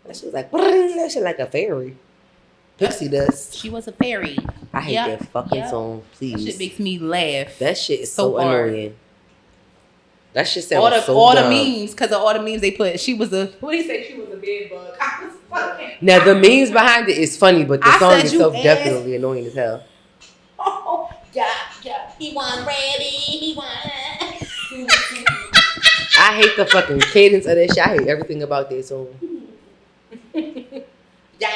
That shit was like, that shit like a fairy. Pixie dust. She was a fairy. I hate that fucking song. Please. That shit makes me laugh. That shit is so annoying. That shit sounds all dumb. the memes, because of all the memes they put, she was a. What do you say? She was a bed bug. I was fucking. Now the memes behind it is funny, but the song itself definitely annoying as hell. Oh yeah. He wasn't ready. He wasn't. I hate the fucking cadence of that shit. I hate everything about that song. Yeah.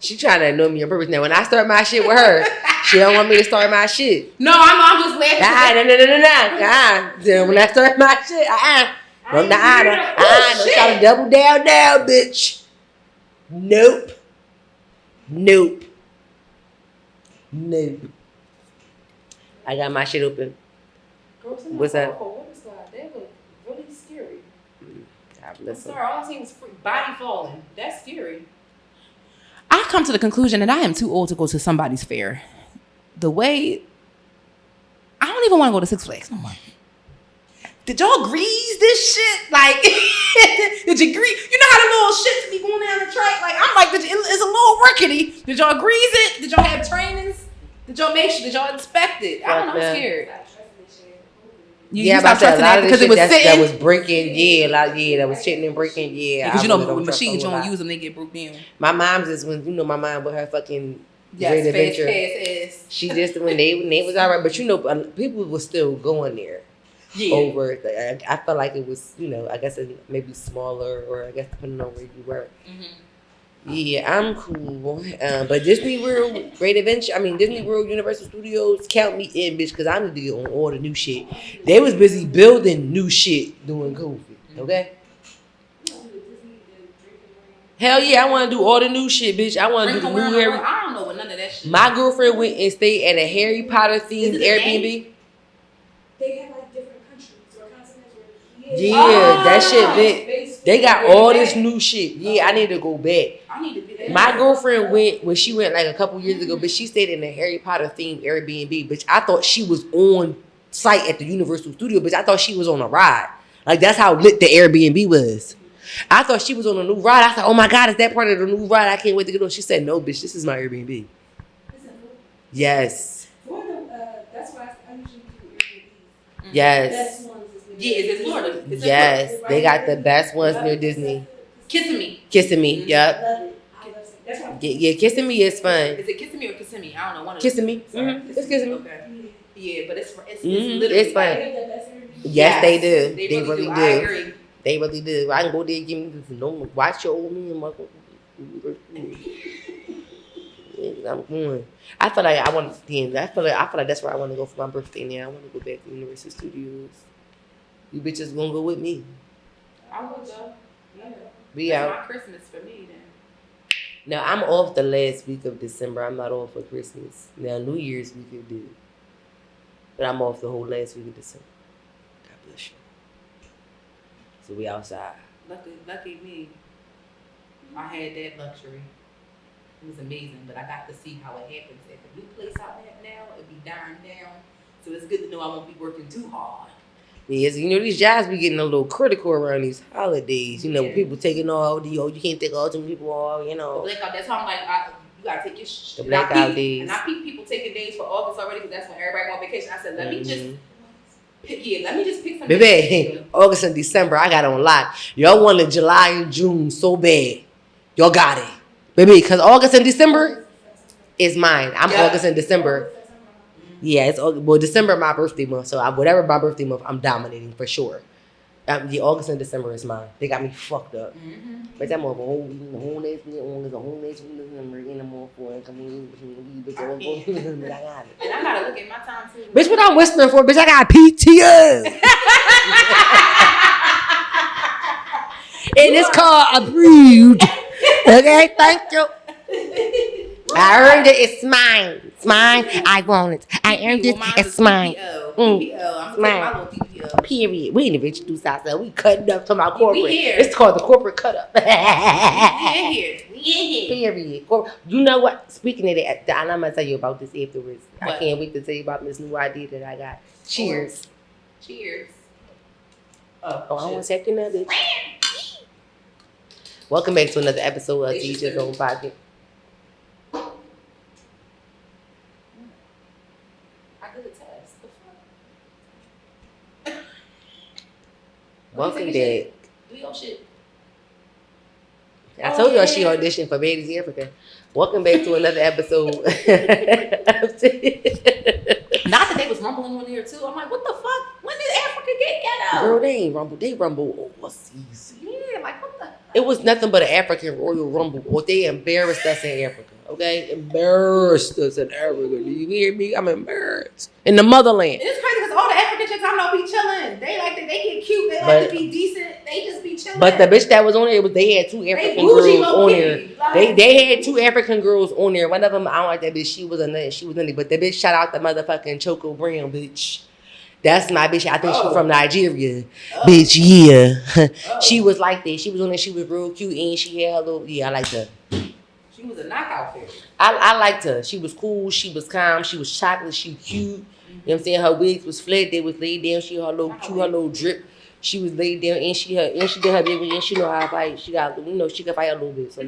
She trying to annoy me on purpose. Now, when I start my shit with her, she don't want me to start my shit. No, I'm just laughing. No. Then when I start my shit, don't try to double down now, bitch. Nope. I got my shit open. Girl, what's that? That look really scary. God bless I'm sorry, all I seen was body falling. That's scary. I come to the conclusion that I am too old to go to somebody's fair. The way I don't even want to go to Six Flags no more. Did y'all grease this shit? Like, did you grease? You know how the little shits be going down the track? Like, I'm like, it's a little rickety. Did y'all grease it? Did y'all have trainings? Did y'all make sure? Did y'all inspect it? I don't know. I'm scared. You stopped trusting that because it was sitting. That was breaking. That was sitting and breaking. Because you know when machines you don't use them, they get broke down. My mom's is when my mom with her fucking Great Adventure. Fast. She just when they was alright, but people were still going there. Yeah. Over, I felt like it was I guess it maybe smaller or I guess depending on where you were. Mm-hmm. Yeah, I'm cool. But Disney World, Great Adventure, Disney World, Universal Studios, count me in, bitch, because I need to get on all the new shit. They was busy building new shit during COVID, okay? Hell yeah, I want to do all the new shit, bitch. I want to do the new Harry. I don't know what none of that shit. My girlfriend went and stayed at a Harry Potter themed Airbnb. They have like different countries or continents. That shit, bitch. They got all this new shit. Yeah, I need to go back. My girlfriend went when she went like a couple years ago, but she stayed in a Harry Potter themed Airbnb. Bitch, I thought she was on site at the Universal Studio, bitch. I thought she was on a ride. Like that's how lit the Airbnb was. I thought she was on a new ride. I thought, oh my God, is that part of the new ride? I can't wait to get on. She said, no, bitch, this is my Airbnb. Yes. That's why I usually do Airbnb. Yes. Yeah, it's Florida. Yes, they got the best ones near Disney. Kissing Me. Mm-hmm. Yep. Yeah, Kissing Me is fun. Is it Kissing Me or Kissing Me? I don't know. One of Kissing Me. Mm-hmm. It's Kissing Me. Okay. Yeah, but it's literally it's fun. Yes, they do. They really do. I agree. They really do. I can go there and give me this. No, watch your old man. I'm going. I feel like I want to. I feel like that's where I want to go for my birthday now. I want to go back to Universal Studios. You bitches gonna go with me? I will go. Yeah. Be out. That's my Christmas for me then. Now I'm off the last week of December. I'm not off for Christmas. Now New Year's we could do, but I'm off the whole last week of December. God bless you. So we outside. Lucky me. I had that luxury. It was amazing, but I got to see how it happens at the new place I'm at now. It'd be dying down, so it's good to know I won't be working too hard. Yes, these jobs be getting a little critical around these holidays. When people taking all you can't take all them people off, The blackout, that's how I'm like, you gotta take your the blackout days. And I peep people taking days for August already because that's when everybody go on vacation. I said, let me just pick some. Baby, August and December, I got on lock. Y'all wanted July and June so bad. Y'all got it. Baby, because August and December is mine. I'm August and December. Yeah, it's December my birthday month, so whatever my birthday month, I'm dominating for sure. August and December is mine. They got me fucked up. Mm-hmm. But I'm over whole next December, and I'm all for it. But I got it. And I gotta look at my time too. Bitch, what I'm whispering for? Bitch, I got PTO. And it's called approved. Okay, thank you. I earned it. It's mine. It's mine. I want it. I earned it. It's mine. PPO. I'm mine. My little PPO. Period. We ain't even introduced ourselves. We cutting up to my corporate. It's called the corporate cut up. We in here. Period. You know what? Speaking of that, and I'm gonna tell you about this afterwards. What? I can't wait to tell you about this new idea that I got. Cheers. Cheers. I want to tap in that bitch. Welcome back to another episode of CHRISSIE. Welcome back. Do your shit. I told y'all she auditioned for Baddies Africa. Welcome back to another episode. Not that they was rumbling on here too. I'm like, what the fuck? When did Africa get ghetto? Girl, they ain't rumble. They rumble overseas. Yeah, like what the? It was nothing but an African Royal Rumble. Or they embarrassed us in Africa. Okay? Embarrassed us in Africa. Do you hear me? I'm embarrassed. In the motherland. It's crazy because all the African chicks I know be chilling. They like they get cute. They like to be decent. They just be chilling. But the bitch that was on there, they had two African girls on there. Like, they had two African girls on there. One of them, I don't like that bitch. She was a nut. She was in it. But the bitch shout out the motherfucking Choco Brown bitch. That's my bitch. I think she's from Nigeria. Bitch, yeah. She was like that. She was on there. She was real cute. And she had a little, I liked her. She was a knockout fairy. I liked her. She was cool. She was calm. She was chocolate. She cute. You know what I'm saying? Her wigs was flat. They was laid down. She had her little cute, her little drip. She was laid down. And she did her baby. And she know how to fight. She got, she could fight a little bit. So,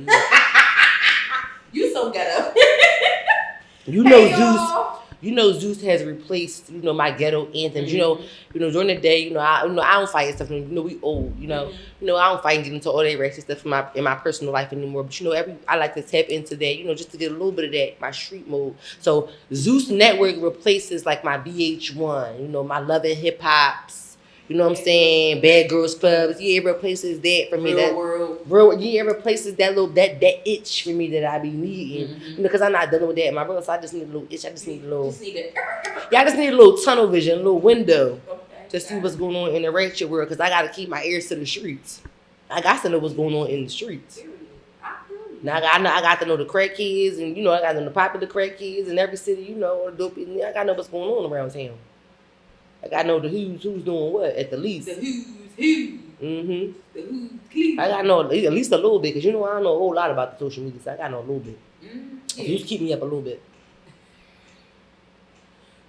You so ghetto. Zeus has replaced, my ghetto anthems. Mm-hmm. During the day, I don't fight and stuff. We old, I don't fight and get into all that ratchet stuff in my personal life anymore. But I like to tap into that, just to get a little bit of that, my street mode. So Zeus Network replaces like my VH1, my Love and Hip Hops. You know what I'm saying? Bad Girls Clubs. Yeah, it replaces that for me. It replaces that itch for me that I be needing. Mm-hmm. Because I'm not dealing with that in my brother. So I just need a little itch. I just need a little. I just need a little tunnel vision, a little window to see what's going on in the ratchet world. Because I got to keep my ears to the streets. I got to know what's going on in the streets. Now I got to know the crack kids, and I got to know the popular crack kids in every city. Or the dope. I got to know what's going on around town. I gotta know the who's doing what at the least. The who's. Mm-hmm. The who's. I gotta know at least a little bit, because I don't know a whole lot about the social media, so I gotta know a little bit. Mm-hmm. You just keep me up a little bit.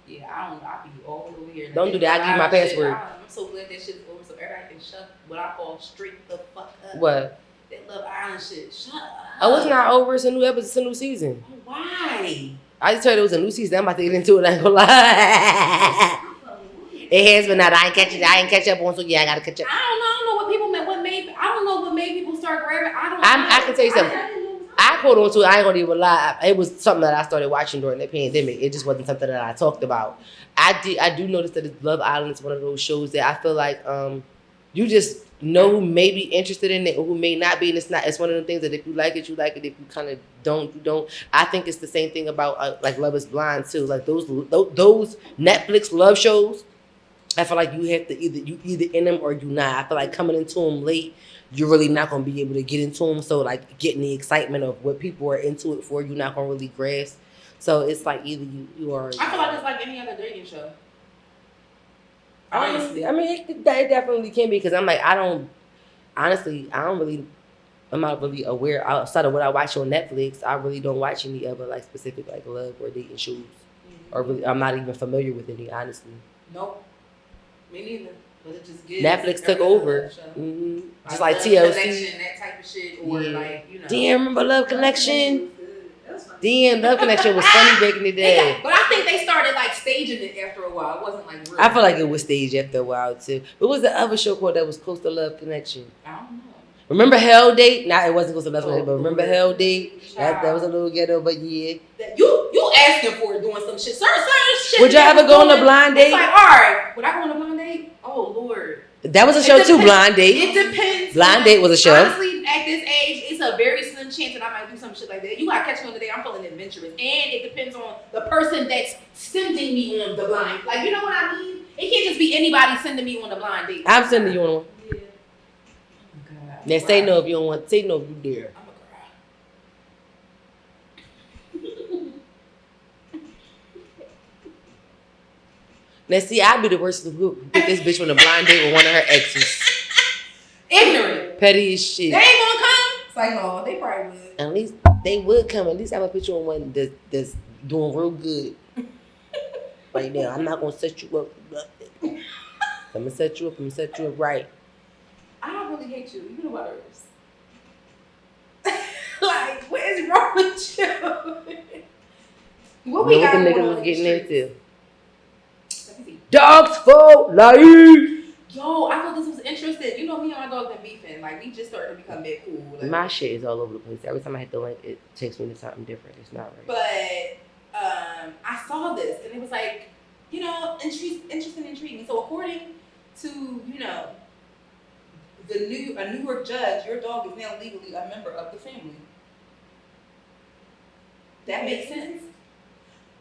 Yeah, I be all over here. Don't do that. I give you my password. I'm so glad that shit's over, so everybody can shut what I call straight the fuck up. What? That Love Island shit. Shut up. Oh, it's not over. It's a new episode. It's a new season. Why? I just heard it was a new season. I'm about to get into it. I ain't gonna lie. It has been out. I ain't catch up on, so yeah, I gotta catch up. I don't know what people meant. I don't know what made people start grabbing. I can tell you something. I hold on to it. I ain't gonna even lie. It was something that I started watching during the pandemic. It just wasn't something that I talked about. I do notice that Love Island is one of those shows that I feel like you just know who may be interested in it or who may not be, and it's one of the things that if you like it, you like it. If you kind of don't, you don't. I think it's the same thing about like Love Is Blind too. Like those Netflix love shows. I feel like you have to either in them or you not. I feel like coming into them late, you're really not going to be able to get into them. So like getting the excitement of what people are into it for, you're not going to really grasp. So it's like either you are. I feel like it's like any other dating show. Honestly, I mean, it definitely can be, because I'm like, I'm not really aware outside of what I watch on Netflix. I really don't watch any other like specific like love or dating shows, or really, I'm not even familiar with any, honestly. Nope. Me neither. But it just gives Netflix took over. Mm-hmm. Just like TLC. That type of shit. Or like, Damn, remember Love Connection? Damn, Love Connection was funny back in the day. But I think they started like staging it after a while. It wasn't like real. I feel like it was staged after a while too. What was the other show called that was close to Love Connection? I don't know. Remember Hell Date? Nah, it wasn't close to Love Connection, but remember Hell Date? That was a little ghetto, but yeah. You asking for it doing some shit. Certain shit. Would y'all ever go on a blind date? It's like, alright, would I go on a blind date? Oh Lord. That was a show too, Blind Date. It depends. Blind Date was a show. Honestly, at this age, it's a very slim chance that I might do some shit like that. You gotta catch me on the day I'm feeling adventurous. And it depends on the person that's sending me on the blind. Like, you know what I mean? It can't just be anybody sending me on a blind date. I'm sending you on one. Yeah. Now say no if you don't want. Say no if you dare. I'm gonna cry. Now see, I'd be the worst to put this bitch on a blind date with one of her exes. Ignorant. Petty as shit. They ain't gonna come. It's like, no, they probably would. At least they would come. At least I'm gonna put you on one that's doing real good. Right now, I'm not gonna set you up for nothing. I'm gonna set you up. Right. I don't really hate you. You know what others. Like, what is wrong with you? What we got the going niggas on was in getting the into? streets? Let me see. Dogs for life. Yo, I thought this was interesting. You know, me and my dog been beefing. Like, we just started to become bit cool. Like, My shit is all over the place. Every time I hit the link, it takes me to something different. It's not right. But I saw this, and it was like, you know, interesting, intriguing. So according to, you know, a New York judge, your dog is now legally a member of the family. That makes sense.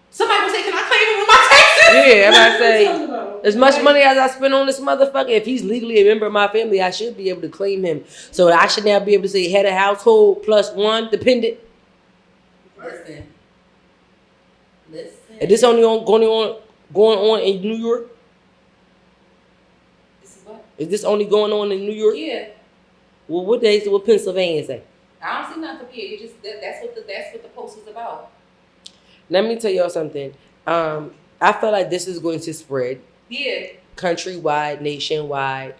Somebody will say, "Can I claim him with my taxes?" Yeah, I'm about to say, What are you talking about? as much money as I spend on this motherfucker, if he's legally a member of my family, I should be able to claim him. So I should now be able to say head of household plus one dependent. Listen. Is this only going on in New York? This is what? Is this only going on in New York? Yeah. Well, what Pennsylvania say? I don't see nothing here. You just that's what the post was about. Let me tell y'all something. I feel like this is going to spread Yeah. countrywide, nationwide,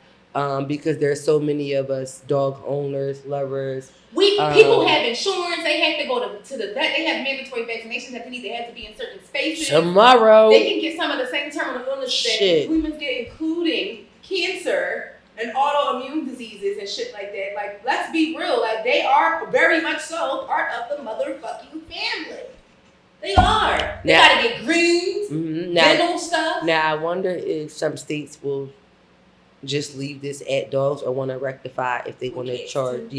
because there's so many of us dog owners, lovers. People have insurance. They have to go to the vet. They have mandatory vaccinations that they have to be in certain spaces. Tomorrow. They can get some of the same terminal illnesses that Shit. humans get, including cancer and autoimmune diseases and shit like that. Like, let's be real. Like, they are very much so part of the motherfucking family. They are. They Now- gotta get greens, dental stuff. Now, I wonder if some states will just leave this at dogs or want to rectify if they want to Yes. charge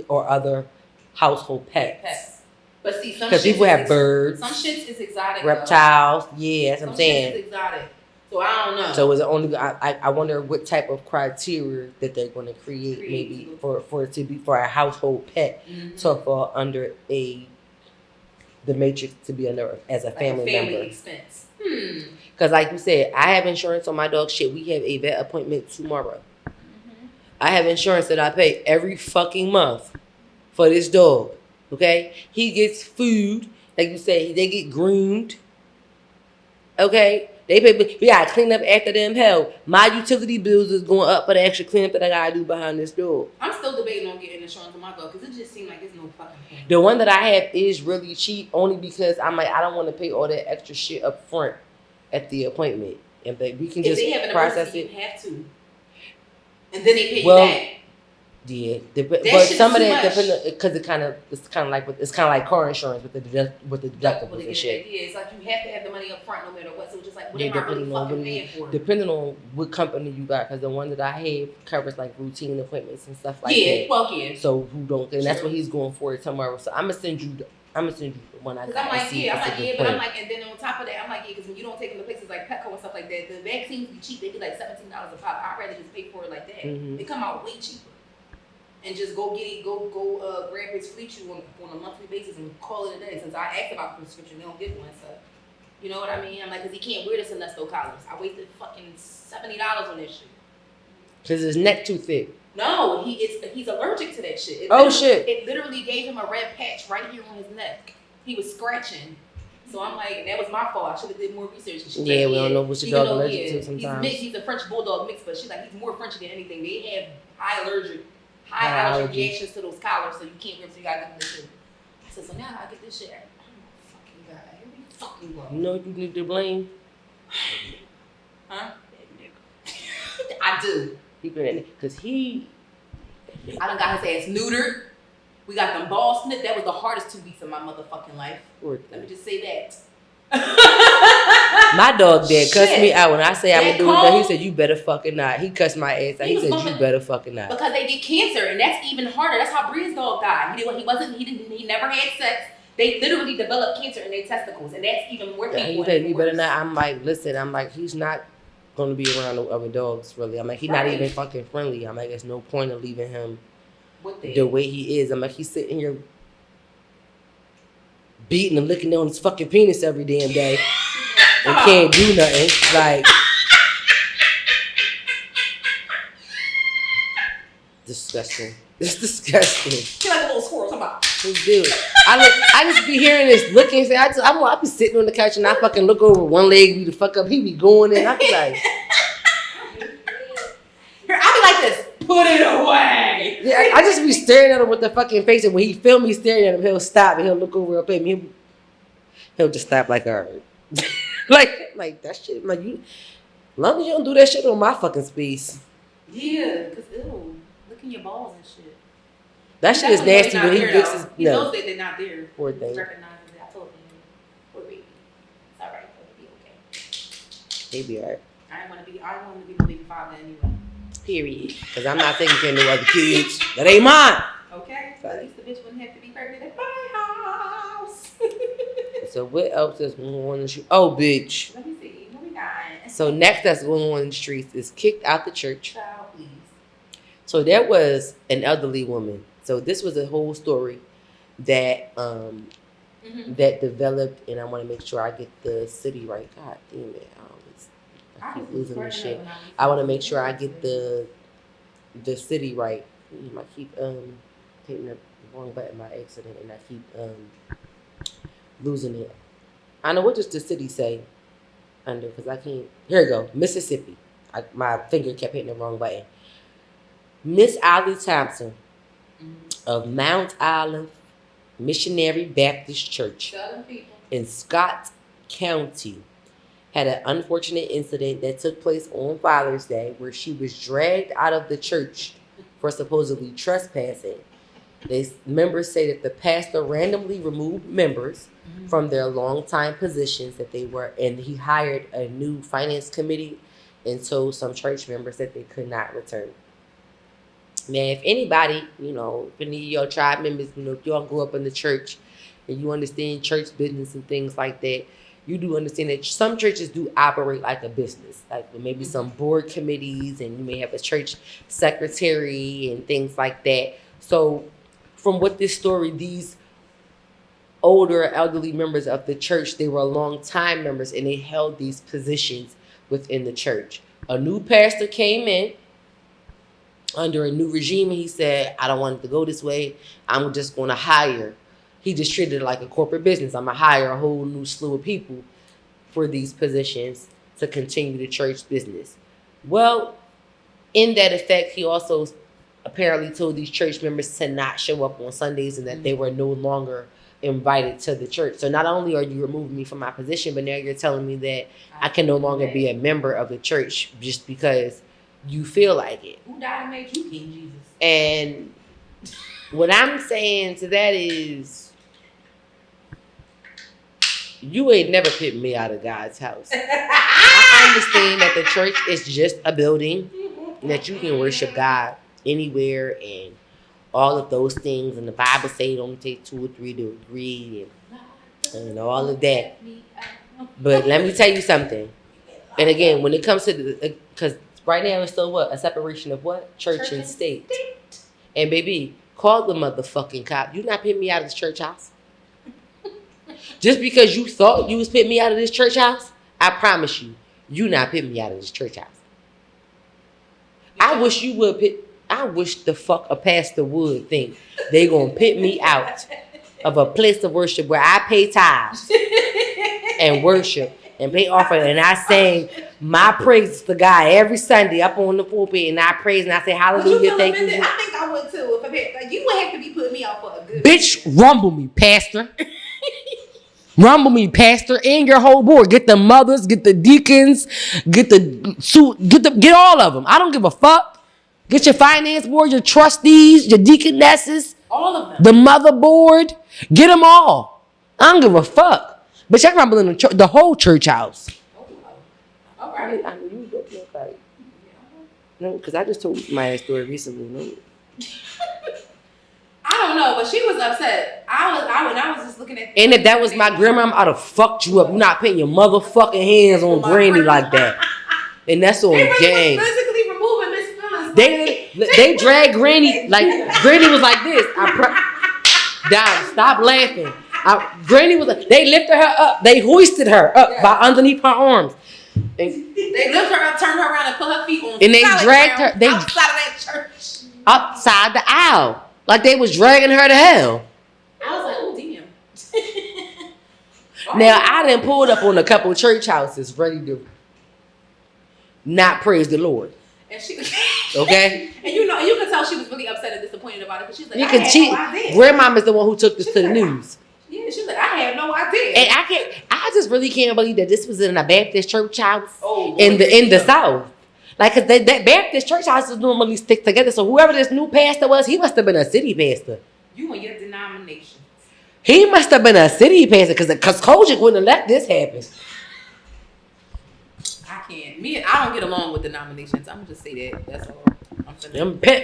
or other household pets. But see, some Because shit people is have birds, Some shit is exotic. reptiles. Yeah, that's Though. what Some I'm shit saying. is exotic. So I don't know. So is it only? I wonder what type of criteria that they're going to create maybe for it to be for a household pet to fall under the matrix to be under as a like family member. expense. Because like you said, I have insurance on my dog. Shit, we have a vet appointment tomorrow. I have insurance that I pay every fucking month for this dog. Okay, he gets food, like you say, they get groomed. Okay. We gotta clean up after them. Hell, my utility bills is going up for the extra cleanup that I gotta do behind this door. I'm still debating on getting insurance on my dog because it just seems like there's no fucking point. The one that I have is really cheap, only because I'm like, I don't want to pay all that extra shit up front at the appointment, and we can If just they have an process emergency, it. you have to, and then they pay Well, you back. Yeah, but shit's some of too that much. depends because it's kind of like car insurance with the deductibles and shit. Yeah, it's like you have to have the money up front no matter what. So it's just like, what Yeah, am I really fucking paying for? depending on what company you got, because the one that I have covers like routine appointments and stuff like that. Yeah, well, yeah. So who don't? And that's Sure. what he's going for tomorrow. So I'm gonna send you the one I Because got. I'm and like, see yeah, if it's a good but I'm plan. like, and then on top of that, I'm like, yeah, because when you don't take them to places like Petco and stuff like that, the vaccines be cheap. They be like $17 a pop. I'd rather just pay for it like that. Mhm. They come out way cheaper. And just go grab his flea chew on a monthly basis and call it a day. Since I asked about the prescription, they don't get one, so you know what I mean? I'm like, because he can't wear this in Nesto collars. I wasted fucking $70 on this shit. Cause his neck too thick. No, he's allergic to that shit. It literally gave him a red patch right here on his neck. He was scratching. So I'm like, and that was my fault. I should have did more research. Yeah, we don't know what your dog allergic to sometimes. He's mixed. He's a French bulldog mix, but she's like, he's more French than anything. They have high allergic reactions to those collars, so you can't wear them, so you gotta get this shit. I said, so now I get this shit. Oh, fucking God. Here we fucking go. You know you need to blame. Huh? I do. He been in it. Cause he. I done got his ass neutered. We got them balls snipped. That was the hardest 2 weeks of my motherfucking life. Let me just say that. My dog dad cussed Shit. me out when I say I'm gonna do it. That He said you better fucking not. He cussed my ass out. He said you better fucking not. Because they get cancer, and that's even harder. That's how Bree's dog died. He never had sex. They literally developed cancer in their testicles, and that's even more painful. He said you better not. I'm like, listen. I'm like, he's not gonna be around no other dogs really. I'm like, he's not even fucking friendly. I'm like, there's no point of leaving him the way he is. I'm like, he's sitting here beating and licking on his fucking penis every damn day and can't do nothing. Like, disgusting. It's disgusting. She's like a little squirrel. Come on. Dude, I just be hearing this looking. Say, I be sitting on the couch and I fucking look over one leg, be the fuck up. He be going in. I be like, Put it away. Yeah, I just be staring at him with the fucking face, and when he feel me staring at him, he'll stop and he'll look over up at me. He'll just stop like, all right. like that shit. Like you, as long as you don't do that shit on my fucking space. Yeah, cause ew, look in your balls and shit. That shit is nasty when he gets his. He knows that they're not there. Poor thing. He recognizes it. I told him, poor baby. It's all right. It'll be okay. He be alright. I don't want to be no baby father anyway. Period. Because I'm not taking care of no other kids. That ain't mine. Okay. So at least the bitch wouldn't have to be pregnant at my house. So what else is going on in the street? Oh, bitch. Let me see. What we got? So next that's going on in the streets is kicked out the church. Child, please. So there was an elderly woman. So this was a whole story that that developed, and I want to make sure I get the city right. God damn it. I keep losing this shit. I want to make sure I get the city right. I keep hitting the wrong button by accident, and I keep losing it. I know, what does the city say under? Because I can't. Here we go. Mississippi. My finger kept hitting the wrong button. Miss Ollie Thompson of Mount Olive Missionary Baptist Church in Scott County had an unfortunate incident that took place on Father's Day where she was dragged out of the church for supposedly trespassing. Members say that the pastor randomly removed members from their longtime positions that they were, and he hired a new finance committee and told some church members that they could not return. Now, if anybody, if any of your tribe members, if y'all grew up in the church and you understand church business and things like that, you do understand that some churches do operate like a business, like maybe some board committees, and you may have a church secretary and things like that. So from what this story, these older elderly members of the church, they were long time members and they held these positions within the church. A new pastor came in under a new regime, and he said, I don't want it to go this way. I'm just going to hire. He just treated it like a corporate business. I'm going to hire a whole new slew of people for these positions to continue the church business. Well, in that effect, he also apparently told these church members to not show up on Sundays and that they were no longer invited to the church. So not only are you removing me from my position, but now you're telling me that I can no longer be a member of the church just because you feel like it. Who died and made you King Jesus? And what I'm saying to that is, you ain't never put me out of God's house. I understand that the church is just a building and that you can worship God anywhere and all of those things. And the Bible says it only takes 2 or 3 to agree and all of that. But let me tell you something. And again, when it comes to because right now it's still what? A separation of what? Church and state. And baby, call the motherfucking cop. You not putting me out of this church house. Just because you thought you was putting me out of this church house, I promise you not putting me out of this church house. I wish you would I wish the fuck a pastor would think they gonna put me out of a place of worship where I pay tithes and worship and pay offering, and I sang my praises to God every Sunday up on the pulpit, and I praise and I say hallelujah, thank you. I think I would too. If you would have to be putting me out for a good bitch, rumble me, pastor. Rumble me, pastor, and your whole board. Get the mothers, get the deacons, get all of them. I don't give a fuck. Get your finance board, your trustees, your deaconesses, all of them. the motherboard. Get them all. I don't give a fuck. But y'all rumble in the whole church house. All right. I mean, you don't look like. No, because I just told my story recently. No. I don't know, but she was upset. I was just looking at. And if that was my grandma, I'd have fucked you up. You're not putting your motherfucking hands on Granny like that. And that's on they gang. Physically removing Miss Phyllis. They dragged Granny, like Granny was like this. Down, stop laughing. Granny was like, they lifted her up. They hoisted her up by underneath her arms. And they lifted her up, turned her around, and put her feet on. And they dragged her. They outside of that church. Outside the aisle. Like they was dragging her to hell. I was like, oh, damn. Now, I done pulled up on a couple of church houses ready to not praise the Lord. And she Okay? And you know, you can tell she was really upset and disappointed about it because she's like, You I can had cheat. no idea. Grandmama's the one who took this to the news. Yeah, she's like, I had no idea. And I just really can't believe that this was in a Baptist church house Oh, in the South. Like, cause that Baptist church houses normally stick together. So whoever this new pastor was, he must have been a city pastor. You and your denomination. He must have been a city pastor because Kojic wouldn't have let this happen. I can't. I don't get along with denominations. I'm gonna just say that. That's all.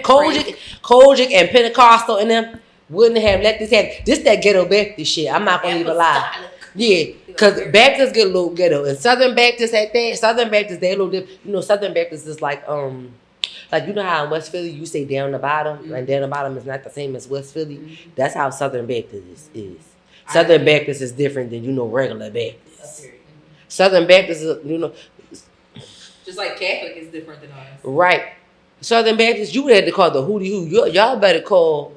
Kojic and Pentecostal and them wouldn't have let this happen. This that ghetto Baptist shit. I'm not gonna even lie. Yeah, because Baptists get a little ghetto, and Southern Baptists at that. Southern Baptists they a little different. You know, Southern Baptists is like you know how in West Philly you say down the bottom, and down the bottom is not the same as West Philly. Mm-hmm. That's how Southern Baptist is. Southern Baptist is different than regular Baptist. Okay. Southern Baptist is just like Catholic is different than ours. Right. Southern Baptist, you would have to call the hootie hoo. Y'all better call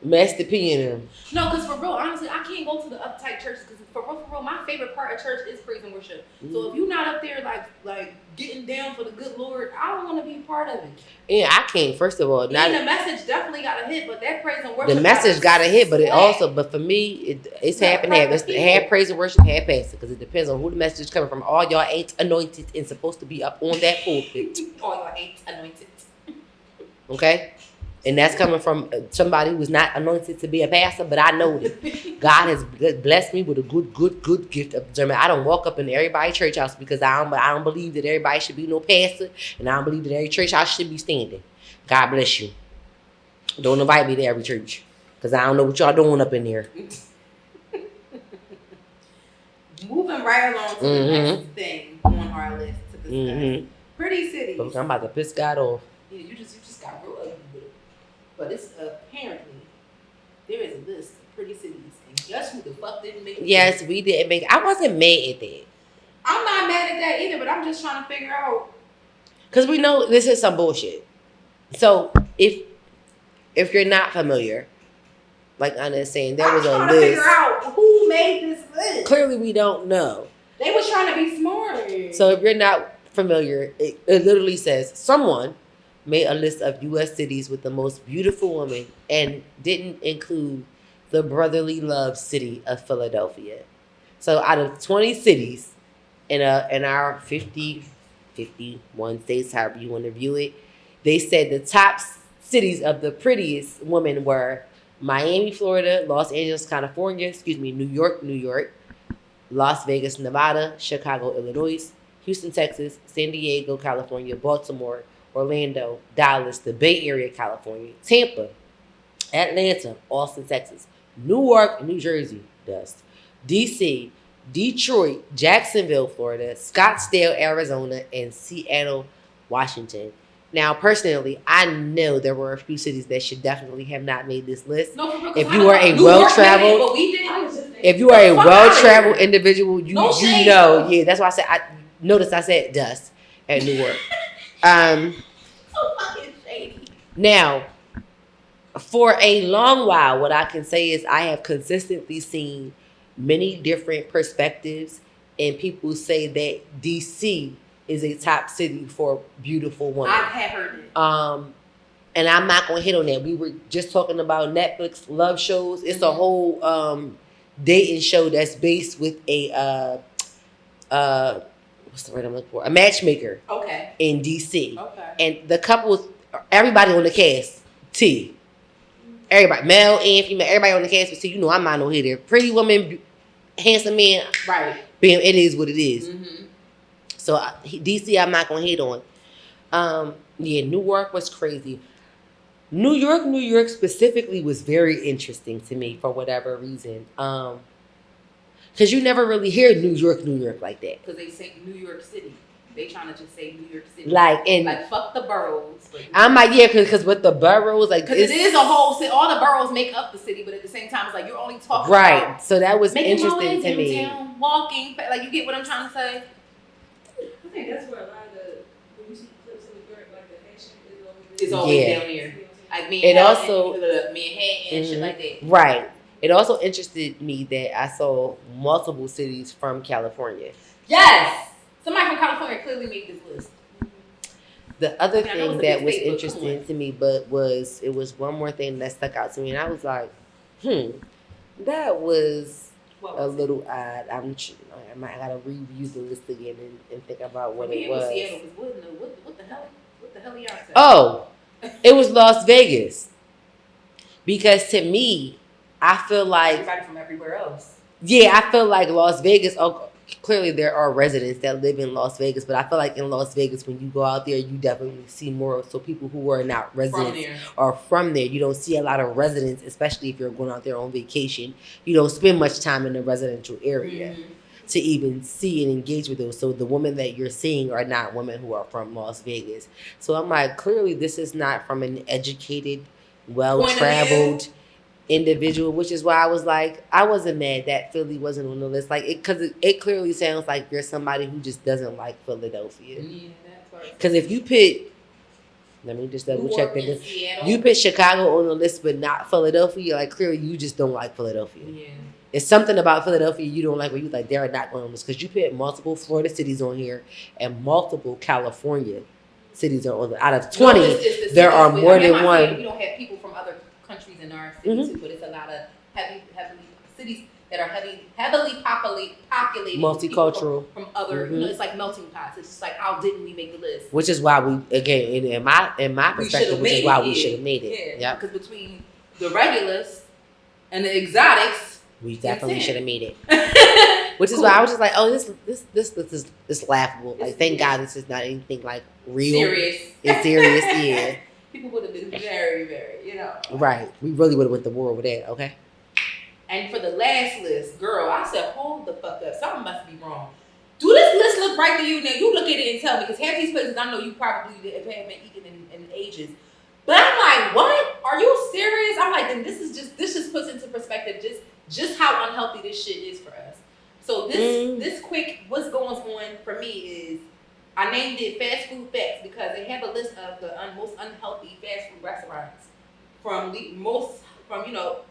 Master P and them. No, because for real, honestly, I can't go to the uptight churches because for real, my favorite part of church is praise and worship. Mm-hmm. So if you're not up there like getting down for the good Lord, I don't want to be a part of it. Yeah, I can't. First of all, the message definitely got to hit, but that praise and worship. The message got to hit, but for me, it's half and half. It's half praise and worship, half pastor, because it depends on who the message is coming from. All y'all ain't anointed and supposed to be up on that pulpit. All y'all ain't anointed. Okay? And that's coming from somebody who's not anointed to be a pastor, but I know that God has blessed me with a good gift of discernment. I don't walk up in everybody's church house because I don't believe that everybody should be no pastor, and I don't believe that every church house should be standing. God bless you. Don't invite me to every church because I don't know what y'all doing up in there. Moving right along to the next thing on our list to discuss. Mm-hmm. Pretty cities. I'm about to piss God off. Yeah, you just got real ugly with it. But it's apparently there is a list of pretty cities, and guess who the fuck didn't make it? Yes, we didn't make it. I wasn't mad at that. I'm not mad at that either, but I'm just trying to figure out. Because we know this is some bullshit. So if you're not familiar, like Anna is saying, there was a list. I'm trying to figure out who made this list. Clearly, we don't know. They was trying to be smart. So if you're not familiar, it literally says someone made a list of U.S. cities with the most beautiful women and didn't include the brotherly love city of Philadelphia. So out of 20 cities in our 51 states, however you want to view it, they said the top cities of the prettiest women were Miami, Florida, Los Angeles, California, New York, Las Vegas, Nevada, Chicago, Illinois, Houston, Texas, San Diego, California, Baltimore, Orlando, Dallas, the Bay Area, California, Tampa, Atlanta, Austin, Texas, Newark, New Jersey, DC, Detroit, Jacksonville, Florida, Scottsdale, Arizona, and Seattle, Washington. Now, personally, I know there were a few cities that should definitely have not made this list. No, if you are a well-traveled individual, you know. Yeah, that's why I said. I said dust at Newark. So fucking shady. Now, for a long while, what I can say is I have consistently seen many different perspectives, and people say that DC is a top city for beautiful women. I have heard it. And I'm not gonna hit on that. We were just talking about Netflix love shows. It's a whole dating show that's based with a what's the word I'm looking for? A matchmaker. Okay. In DC. Okay. And the couples, everybody on the cast, T. Everybody, male and female, everybody on the cast, but see, you know, I'm not no hitter. Pretty woman, handsome man. Right. Bam, it is what it is. Mm-hmm. So DC, I'm not gonna hate on. Yeah, Newark was crazy. New York specifically was very interesting to me for whatever reason. Because you never really hear New York like that. Because they say New York City. They trying to just say New York City. Like fuck the boroughs. I'm like, yeah, because with the boroughs, like... Because it is a whole city. All the boroughs make up the city, but at the same time, it's like you're only talking about... So that was interesting to me. Down, walking, like you get what I'm trying to say? I think that's where a lot of when you see clips in New York, like the action is always down here. Like Manhattan and shit like that. Right. It also interested me that I saw multiple cities from California. Yes! Somebody from California clearly made this list. The other I know thing it's a that big was state, but come interesting on. to me, but it was one more thing that stuck out to me, and I was like, that was What a was it? little odd. I gotta review the list again and think about For what me, it it was was. Seattle. 'Cause what the hell? What the hell are y'all saying? Oh, it was Las Vegas. Because to me, I feel like Everybody from everywhere else. yeah, I feel like Las Vegas. Oh, clearly there are residents that live in Las Vegas, but I feel like in Las Vegas, when you go out there, you definitely see more. So people who are not residents there. are from there. You don't see a lot of residents, especially if you're going out there on vacation. You don't spend much time in the residential area to even see and engage with those. So the women that you're seeing are not women who are from Las Vegas. So I'm like, clearly this is not from an educated, well-traveled individual, which is why I was like, I wasn't mad that Philly wasn't on the list, like because it clearly sounds like you're somebody who just doesn't like Philadelphia. Yeah, that part. Because if you put, let me just double check that. You put Chicago on the list, but not Philadelphia. Like clearly, you just don't like Philadelphia. Yeah. It's something about Philadelphia you don't like. Where you like they're not going on this because you put multiple Florida cities on here and multiple California cities are on the, out of 20. There are more than one. We don't have people from other countries in our city too, but it's a lot of heavily cities that are heavily populated, multicultural from other. You know, it's like melting pots. It's just like, how didn't we make the list? Which is why we, again, in my perspective, which is why we should have made it. Yeah, because between the regulars and the exotics, we definitely should have made it. Which is why I was just like, oh, this list is laughable. Like, thank God this is not anything like real. Serious. It's serious, yeah. People would have been very, very, you know. Right. We really would have went to war with that, okay? And for the last list, girl, I said, hold the fuck up. Something must be wrong. Do this list look right to you? Now, you look at it and tell me, because half these places I know you probably haven't eaten in ages. But I'm like, what? Are you serious? I'm like, then this just puts into perspective just how unhealthy this shit is for us. So this quick, what's going on for me is, I named it Fast Food Facts because they have a list of the most unhealthy fast food restaurants from most unhealthy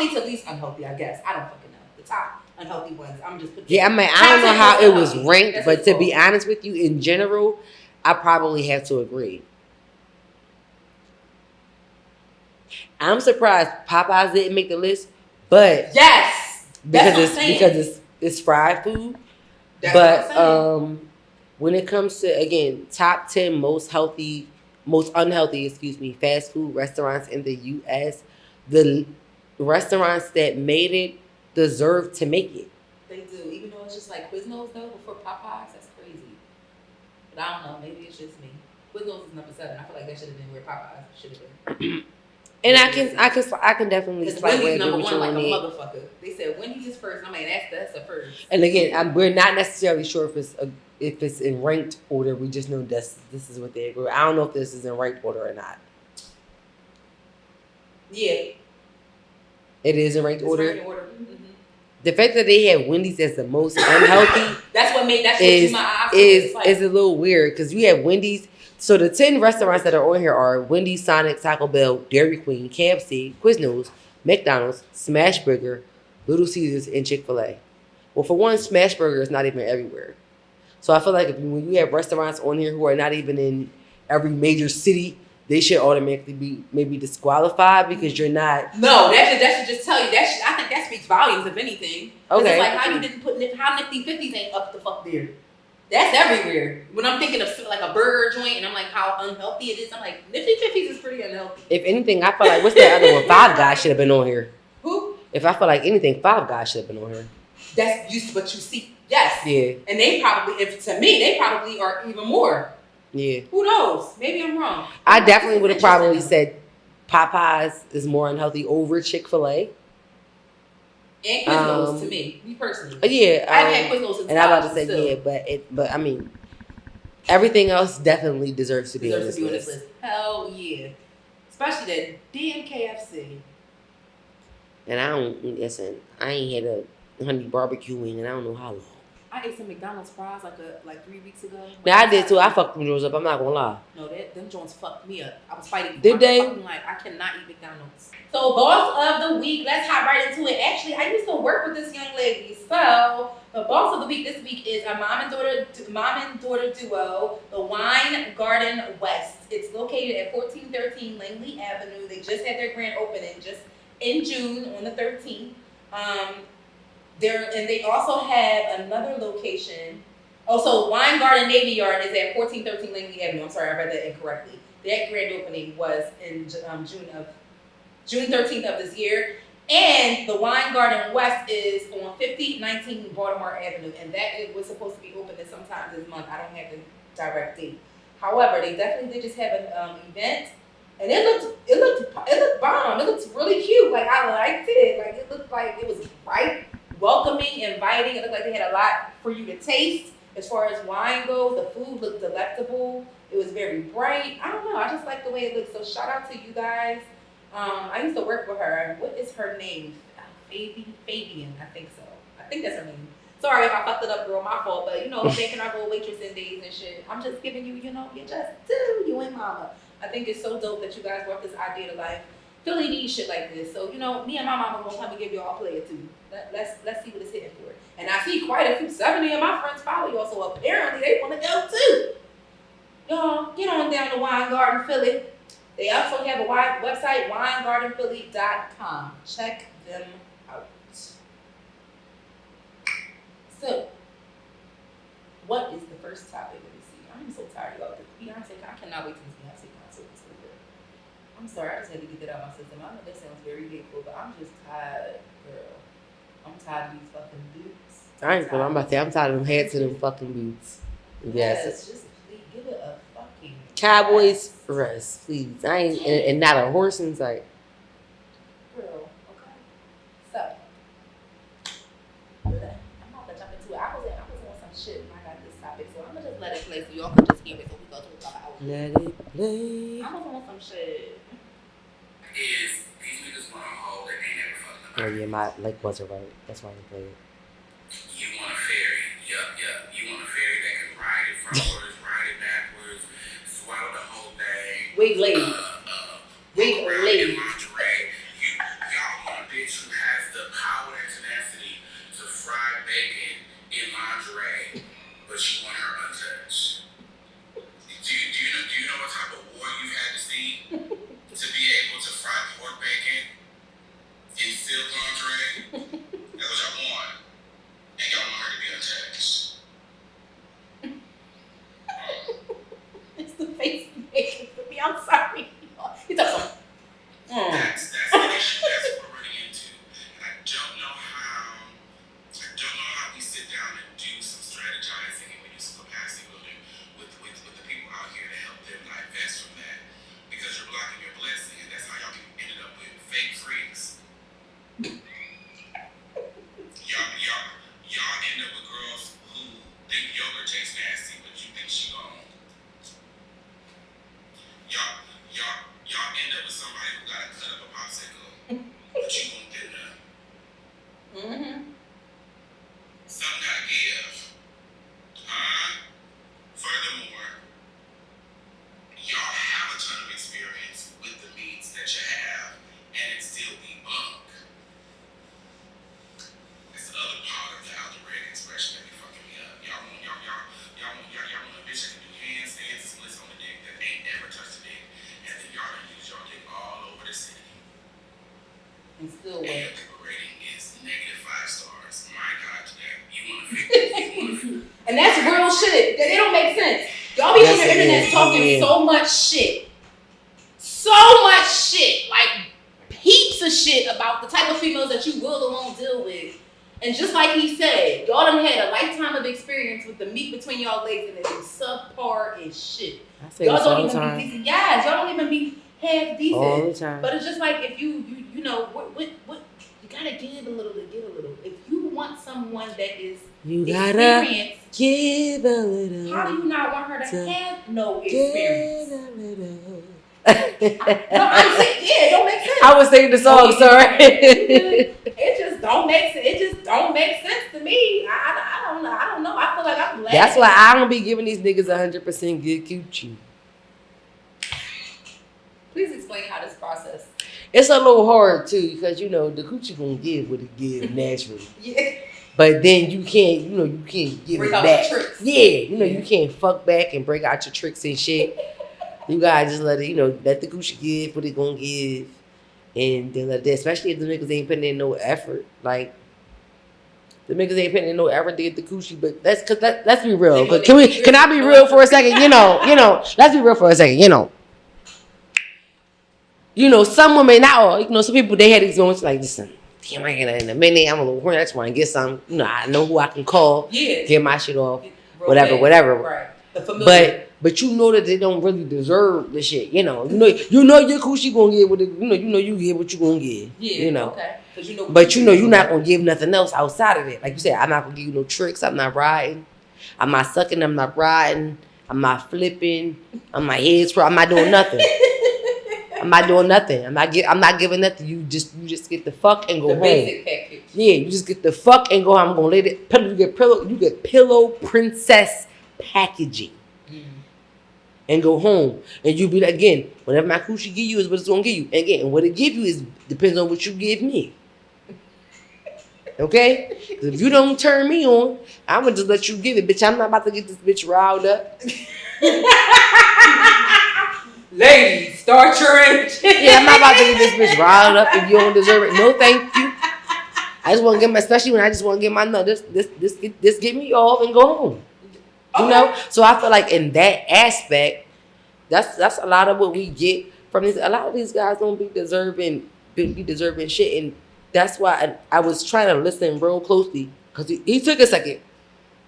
to least unhealthy. I guess I don't fucking know the top unhealthy ones. I'm just putting. Yeah, I mean, I don't know how it was ranked, but to be honest with you, in general, I probably have to agree. I'm surprised Popeyes didn't make the list, but yes, because it's fried food. That's but when it comes to, again, top 10 most unhealthy, fast food restaurants in the U.S., the restaurants that made it deserve to make it. They do, even though it's just like Quiznos though before Popeyes. That's crazy. But I don't know. Maybe it's just me. Quiznos is number 7. I feel like that should have been where Popeyes should have been. And I can dedefinitely Wendy's number 1 like a motherfucker. They said Wendy's is first. I mean, that's the first. And again, we're not necessarily sure if it's in ranked order. We just know this is what they agree. I don't know if this is in ranked order or not. Yeah, it is in ranked order. Mm-hmm. The fact that they have Wendy's as the most unhealthy is a little weird because you have Wendy's. So the 10 restaurants that are on here are Wendy's, Sonic, Taco Bell, Dairy Queen, KFC, Quiznos, McDonald's, Smash Burger, Little Caesars, and Chick-fil-A. Well, for one, Smash Burger is not even everywhere. So I feel like when you have restaurants on here who are not even in every major city, they should automatically be maybe disqualified because you're not. No, that should just tell you. I think that speaks volumes, if anything. Okay. It's like how you didn't put how Nifty 50s ain't up the fuck there. That's everywhere. When I'm thinking of like a burger joint and I'm like how unhealthy it is, I'm like, Nifty 50s is pretty unhealthy. If anything, I feel like, what's that other one? Five Guys should have been on here. Who? If I feel like anything, Five Guys should have been on here. That's used to what you see. Yes. Yeah. And they probably, to me, they probably are even more. Yeah. Who knows? Maybe I'm wrong. I definitely would have probably said Popeyes is more unhealthy over Chick-fil-A. And Quiznos to me personally. Yeah, I've had Quiznos since and I'm about to say still. But I mean, everything else definitely deserves to be on this list. Hell yeah, especially that damn KFC. And I ain't had a honey barbecue wing, and I don't know how long. I ate some McDonald's fries like 3 weeks ago. Now I did too. I fucked them joints up. I'm not gonna lie. No, them joints fucked me up. I was fighting. Did they? I cannot eat McDonald's. So boss of the week. Let's hop right into it. Actually, I used to work with this young lady. So The boss of the week this week is a mom and daughter duo, the Wine Garden West. It's located at 1413 Langley Avenue. They just had their grand opening just in June on the 13th. They also have another location. Also, Wine Garden Navy Yard is at 1413 Langley Avenue. I'm sorry, I read that incorrectly. That grand opening was in June 13th of this year. And the Wine Garden West is on 5019 Baltimore Avenue, and that was supposed to be open at sometime this month. I don't have the direct date. However, they definitely did just have an event, and it looked bomb. It looked really cute. Like I liked it. Like it looked like it was bright, welcoming, inviting. It looked like they had a lot for you to taste as far as wine goes. The food looked delectable. It was very bright. I don't know. I just like the way it looked. So shout out to you guys. I used to work with her. What is her name? Fabian, I think so. I think that's her name. Sorry if I fucked it up, girl. My fault. But, thinking I go waitressing days and shit. I'm just giving you, you just do. You and mama. I think it's so dope that you guys brought this idea to life. Philly needs shit like this. So, me and my mama gonna come and give y'all a player too. Let's see what it's hitting for. And I see quite a few. 70 of my friends follow y'all, so apparently they want to go too. Y'all, get on down to Wine Garden Philly. They also have a website, winegardenphilly.com. Check them out. So, what is the first topic? Let me see. I'm so tired, y'all. Beyonce, I cannot wait to see Beyonce concert this weekend. I'm sorry, I just had to get that out of my system. I know that sounds very hateful, but I'm just tired, girl. I'm tired of these fucking boots. I ain't gonna. I'm tired of them head to them fucking boots. Yes, just please give it a fucking Cowboys rest, please. I ain't and not a horse in sight. Girl, okay. So I'm about to jump into it. I was on some shit when I got this topic, so I'm gonna just let it play so y'all can just hear it so we go through about hours. Let it play. I was on some shit. Is these niggas want a hoe that ain't never fucking about. Oh yeah, my leg wasn't right. That's why I played it. You want a fairy. Yup. You want a fairy that can ride it frontwards, ride it backwards, swallow the whole thing. Wig lady. Wig lady. Lingerie. Y'all want a bitch who has the power and tenacity to fry bacon in lingerie, but you want her untouched. Do you know what type of war you've had to see to be able to fry pork bacon in silk lingerie? That's what y'all want. And y'all want her to be untouched. It's the face you making for me. I'm sorry. He does some. That's the issue. That's what we're running into. And I don't know how we sit down and do some strategizing and we do some capacity building with the people out here to help them divest from that. Because you're blocking your blessing, and that's how y'all ended up with fake freaks. Y'all end up with girls who think yogurt tastes nasty, but you think she gone. Y'all end up with somebody who gotta cut up a popsicle, but you won't get none. Something gotta give. Furthermore, y'all have a ton of experience with the meats that you have, and it still be bunk. That's the other part of the algebraic expression that be fucking me up. Y'all want a bitch that can do handstands and splits on the dick that ain't ever touched the dick, and then y'all done use y'all dick all over the city. And still And your wet. people rating is -5 stars. My God, you want to And that's real shit. They don't make sense. Y'all be on the internet talking so much shit. So much shit. Like heaps of shit about the type of females that you will or won't deal with. And just like he said, y'all done had a lifetime of experience with the meat between y'all legs and it's subpar as shit. I say Y'all this all don't the even time. be decent. Yes, y'all don't even be half decent. All the time. But it's just like if you know what you gotta give a little to get a little. If you want someone that is You gotta experienced, give a little. how do you not want her to have no Give experience? a little. No, I'm saying, yeah, it don't make sense. I was singing the song, sorry. It just don't make sense. It just don't make sense to me. I don't know. I feel like I'm glad. That's why I don't be giving these niggas 100% good coochie. Please explain how this process. It's a little hard too, because the coochie gonna give what it give naturally. Yeah. But then you can't give Break it out back. your tricks. Yeah, you can't fuck back and break out your tricks and shit. You gotta just let it, let the coochie give what it gonna give. And then let that, especially if the niggas ain't putting in no effort. Like, the niggas ain't putting in no effort to get the coochie, but let's be real. Can I be real for a second? Let's be real for a second, some women, not all, some people, they had these moments like, listen, damn, I ain't in a minute, I'm a little horny, I just want to get some, I know who I can call, get my shit off, whatever. Right. The familiar. But you know that they don't really deserve the shit, you know your coochie gonna get what it, you get what you gonna get, Okay. But you're not gonna give nothing else outside of it. Like you said, I'm not gonna give you no tricks. I'm not riding. I'm not sucking. I'm not riding. I'm not flipping. I'm not head scrub. I'm not doing nothing. I'm not giving nothing. You just get the fuck and go home. Basic package. Yeah, you just get the fuck and go home. I'm gonna let it. You get pillow princess packaging. And go home. And you be like, again, whatever my coochie give you is what it's gonna give you. And again, what it give you is depends on what you give me. Okay? Because if you don't turn me on, I'm gonna just let you give it. Bitch, I'm not about to get this bitch riled up. Ladies, start your engine. Yeah, I'm not about to get this bitch riled up if you don't deserve it. No, thank you. I just want to get my, especially when I just want to get my nut. This get me off and go home. You know? So I feel like in that aspect, that's a lot of what we get from this. A lot of these guys don't be deserving shit, and that's why I was trying to listen real closely because he took a second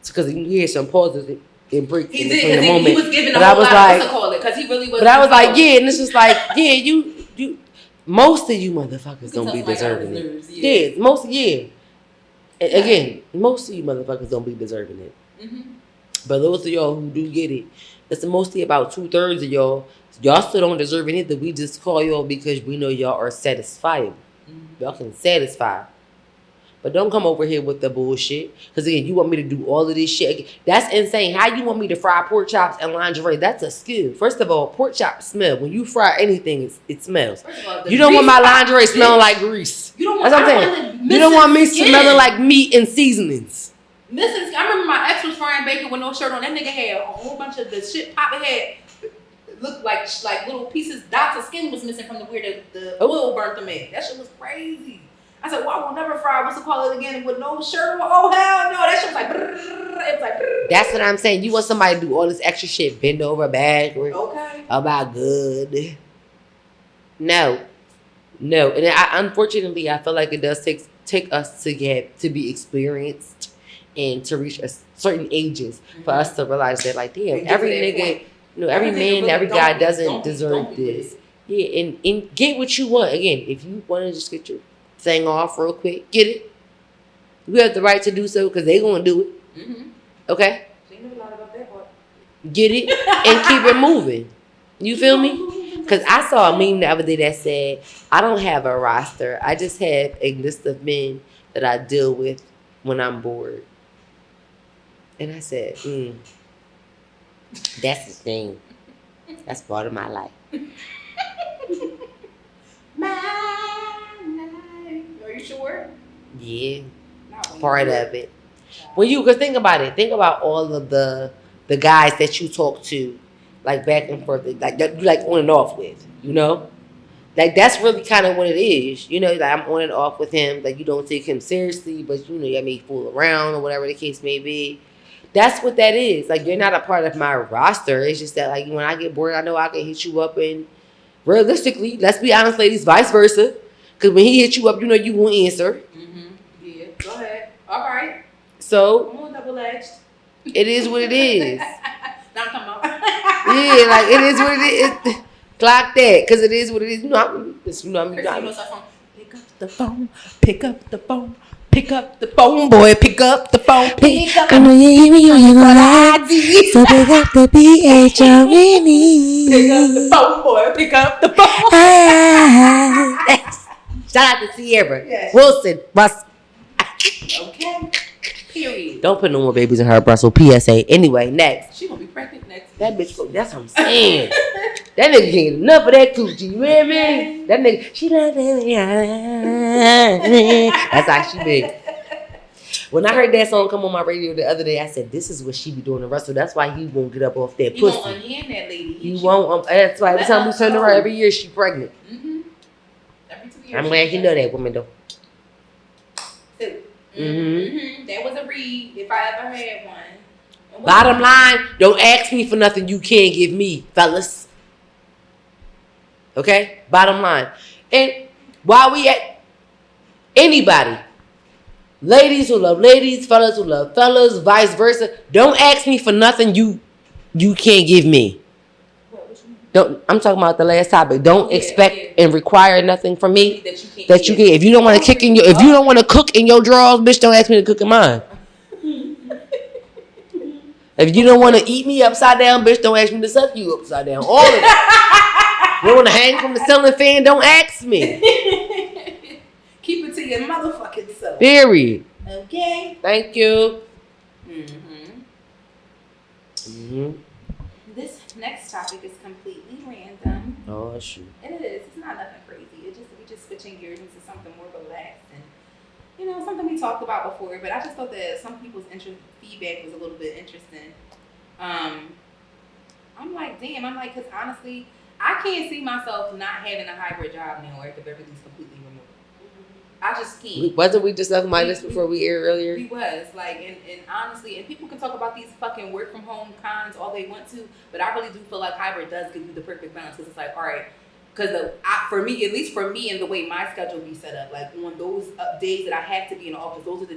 because he had some pauses and breaks in between the moment. He was giving a whole lot of call it because he really was. But I was like, yeah, and it's just like, yeah, you most of you motherfuckers don't be deserving it. Yeah, most of you motherfuckers don't be deserving it. Mm-hmm. But those of y'all who do get it, it's mostly about 2/3 of y'all. Y'all still don't deserve it either. We just call y'all because we know y'all are satisfiable. Mm-hmm. Y'all can satisfy. But don't come over here with the bullshit. Because again, you want me to do all of this shit. That's insane. How you want me to fry pork chops and lingerie? That's a skill. First of all, pork chops smell. When you fry anything, it smells. All, you don't want my lingerie smelling like grease. You don't want, that's what I'm saying. You don't want me smelling like meat and seasonings. I remember my ex was frying bacon with no shirt on. That nigga had a whole bunch of the shit Papa had. Looked like little pieces, dots of skin was missing from where the oil burnt them in. That shit was crazy. I said, well, I will never fry, what's it called again, with no shirt on? Oh, hell no. That shit was like, brrr. It was like, brrr. That's what I'm saying. You want somebody to do all this extra shit, bend over backwards. Okay. About good. No. And unfortunately, I feel like it does take us to be experienced and to reach a certain ages for us to realize that, like, damn, every nigga, every man, every guy doesn't deserve this. Yeah, and get what you want. Again, if you want to just get your thing off real quick, get it. You have the right to do so because they're going to do it. Mm-hmm. Okay? They know a lot about that part. Get it and keep it moving. You feel me? Because I saw a meme the other day that said, I don't have a roster. I just have a list of men that I deal with when I'm bored. And I said, that's the thing. That's part of my life. Are you sure? Yeah. Part of it. Because think about it. Think about all of the guys that you talk to, like back and forth, like that you like on and off with, Like that's really kind of what it is. Like I'm on and off with him. Like you don't take him seriously, but you may fool around or whatever the case may be. That's what that is. Like you're not a part of my roster. It's just that like when I get bored, I know I can hit you up, and realistically, let's be honest, ladies, vice versa. Because when he hits you up, you won't answer. Mm-hmm. Yeah, go ahead. All right. So I'm on double-edged. It is what it is. Now I'm talking about. Yeah, like it is what it is. Clock that, because it is what it is. Pick up the phone. Pick up the phone. Pick up the phone, boy. Pick up the phone. Pick up. I know you hear me on your ID. So pick up the CHRISSIE. Pick up the phone, boy. Pick up the phone. Shout out to Sierra. Yes. Wilson. Russ. Okay. Period. Don't put no more babies in her breast. So PSA. Anyway, next. She gonna be pregnant next. That bitch. That's what I'm saying. That nigga can't get enough of that coochie. You hear me? That nigga. She not that. That's how she be. When I heard that song come on my radio the other day, I said, "This is what she be doing to Russell. That's why he won't get up off that He pussy. won't unhand that lady. He won't. That's why every time we turn around, every year she pregnant. Mm-hmm. Every 2 years. I'm glad you know that woman though. Mm-hmm. That was a read if I ever had one. Bottom line, don't ask me for nothing you can't give me, fellas. Okay? Bottom line. And while we at anybody, ladies who love ladies, fellas who love fellas, vice versa, don't ask me for nothing you can't give me. Don't. I'm talking about the last topic. Don't expect and require nothing from me that you can. If you don't want to if you don't want to cook in your drawers, bitch, don't ask me to cook in mine. If you don't want to eat me upside down, bitch, don't ask me to suck you upside down. All of that. You want to hang from the ceiling fan? Don't ask me. Keep it to your motherfucking self. Period. Okay. Thank you. This next topic is completely random. Oh shoot. It is. It's not nothing crazy. We just switching gears into something more relaxed and something we talked about before. But I just thought that some people's feedback was a little bit interesting. I'm like, because honestly, I can't see myself not having a hybrid job now, or at the very least completely remote. I just can't. Wasn't we just talking about this before we aired earlier? We was and honestly, and people can talk about these fucking work from home cons all they want to, but I really do feel like hybrid does give you the perfect balance, because it's like, all right, because for me, at least for me, and the way my schedule be set up, like on those days that I have to be in the office, those are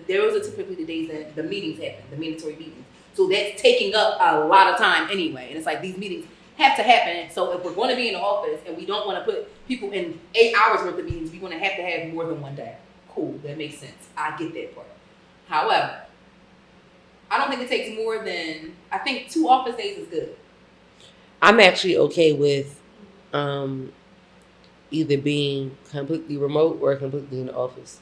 typically the days that the meetings happen, the mandatory meetings. So that's taking up a lot of time anyway, and it's like these meetings have to happen. So if we're going to be in the office and we don't want to put people in 8 hours worth of meetings, we're going to have more than one day. Cool, that makes sense. I get that part. However, I don't think it takes more than, I think 2 office days is good. I'm actually okay with either being completely remote or completely in the office.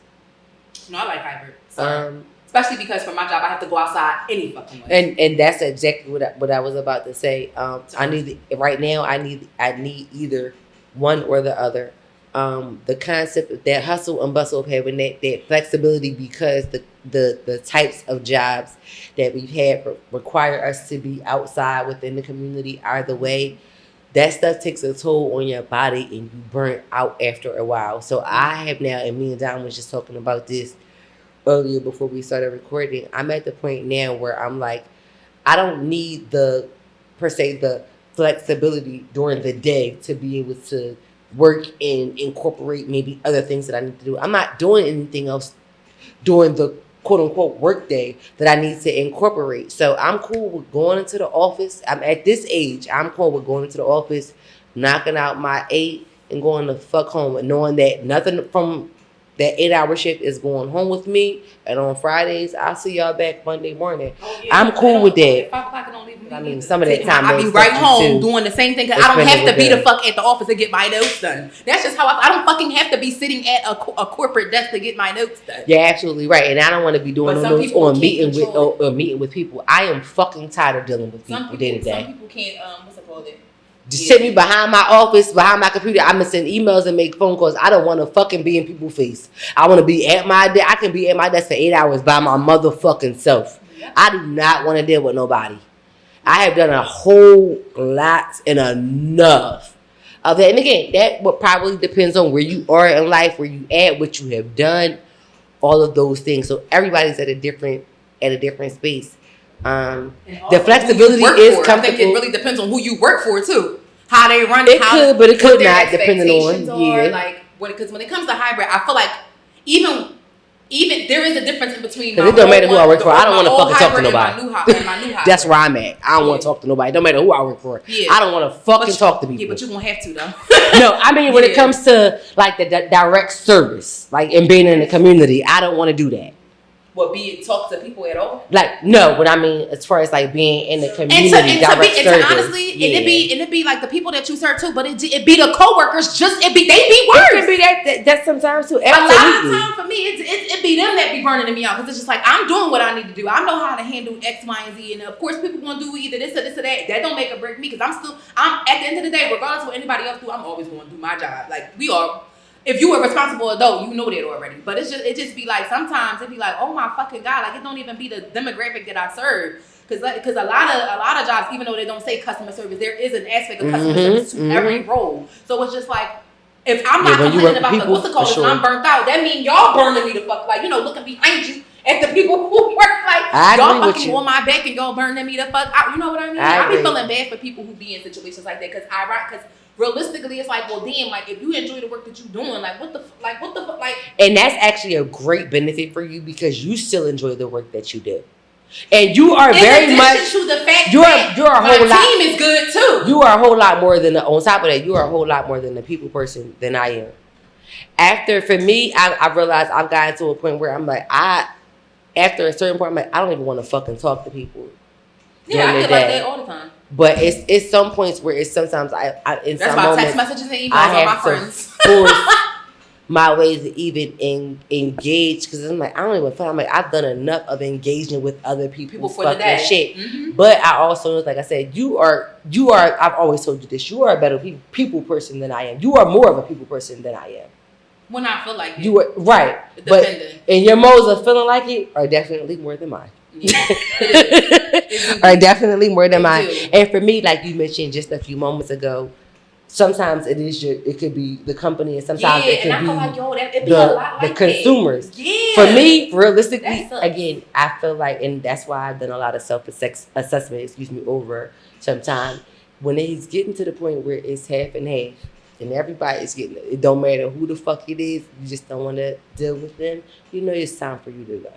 No, I like hybrid. So. Especially because for my job, I have to go outside any fucking way. And that's exactly what I was about to say. I need either one or the other. The concept of that hustle and bustle of having that flexibility, because the types of jobs that we've had require us to be outside within the community either way. That stuff takes a toll on your body and you burn out after a while. So I have now, and me and Don was just talking about this earlier before we started recording, I'm at the point now where I'm like, I don't need the flexibility during the day to be able to work and incorporate maybe other things that I need to do. I'm not doing anything else during the quote unquote work day that I need to incorporate. So I'm cool with going into the office. I'm at this age, I'm cool with going into the office, knocking out my 8 and going the fuck home, and knowing that nothing from that 8-hour shift is going home with me. And on Fridays, I'll see y'all back Monday morning. Oh, yeah. I'm cool with that. 5 o'clock, don't leave me. I mean, some of that time I be right home doing the same thing. Cause I don't have to be the fuck at the office to get my notes done. That's just how I don't fucking have to be sitting at a corporate desk to get my notes done. You're absolutely right. And I don't want to be doing no notes or meeting with people. I am fucking tired of dealing with people day to day. Some people can't, what's it called? Just sit me behind my office, behind my computer. I'm gonna send emails and make phone calls. I don't want to fucking be in people's face. I want to be at my desk. I can be at my desk for 8 hours by my motherfucking self. I do not want to deal with nobody. I have done a whole lot and enough of that. And again, that what probably depends on where you are in life, where you at, what you have done, all of those things. So everybody's at a different space. The flexibility is comfortable. I think it really depends on who you work for too. How they run it. But it could not, depending on. Yeah. Like because when it comes to hybrid, I feel like even there is a difference in between. Because it don't matter who I work for. I don't want to fucking talk to nobody. That's where I'm at. I don't want to talk to nobody. It don't matter who I work for. Yeah. I don't want to fucking talk to people. Yeah, but you're gonna have to though. No, I mean when it comes to like the direct service, like and being in the community, I don't want to do that. Talk to people at all? Like no, what I mean as far as like being in the community, direct service. Honestly, yeah. it be like the people that you serve to, but it be the coworkers. They be worse. It can be that sometimes too. Absolutely. A lot of time for me, it be them that be burning me out because it's just like I'm doing what I need to do. I know how to handle X, Y, and Z, and of course people gonna do either this or that. That don't make or break me because I'm at the end of the day, regardless of what anybody else do, I'm always gonna do my job. Like we are. if you a responsible adult, you know that already. But it just be like sometimes it be like, oh my fucking God, like it don't even be the demographic that I serve. Cause a lot of jobs, even though they don't say customer service, there is an aspect of customer service to every role. So it's just like, if I'm not complaining about the what's it called, I'm burnt out. That means y'all burning me the fuck, like, you know, looking behind you at the people who work, like y'all fucking on my back and y'all burning me the fuck out. You know what I mean? I be feeling bad for people who be in situations like that, because realistically, it's like, well, damn, like if you enjoy the work that you're doing, like what the fuck, like. And that's actually a great benefit for you because you still enjoy the work that you do. And you are very much to the fact you're a my whole lot. Team is good too. You are a whole lot more than on top of that. You are a whole lot more than a people person than I am. For me, I realized I've gotten to a point where I'm like, after a certain point, I'm like, I don't even want to fucking talk to people. Yeah, I feel like that all the time. But it's some points where it's sometimes in that's some why moments, text messages and emails on my friends. Force my ways to even engage, because I'm like, I don't even feel. I'm like, I've done enough of engaging with other people for the day. Shit. Mm-hmm. But I also, like I said, you are. I've always told you this. You are a better people person than I am. You are more of a people person than I am. When I feel like it. You are right, and your modes of feeling like it are definitely more than mine. Yeah. Are definitely more than mine. And for me, like you mentioned just a few moments ago, sometimes it could be the company, and sometimes it could be the consumers. Yeah. For me, realistically, again, I feel like, and that's why I've done a lot of self-assessment, over some time. When it's getting to the point where it's half and half, and everybody's getting it don't matter who the fuck it is, you just don't want to deal with them, you know it's time for you to go.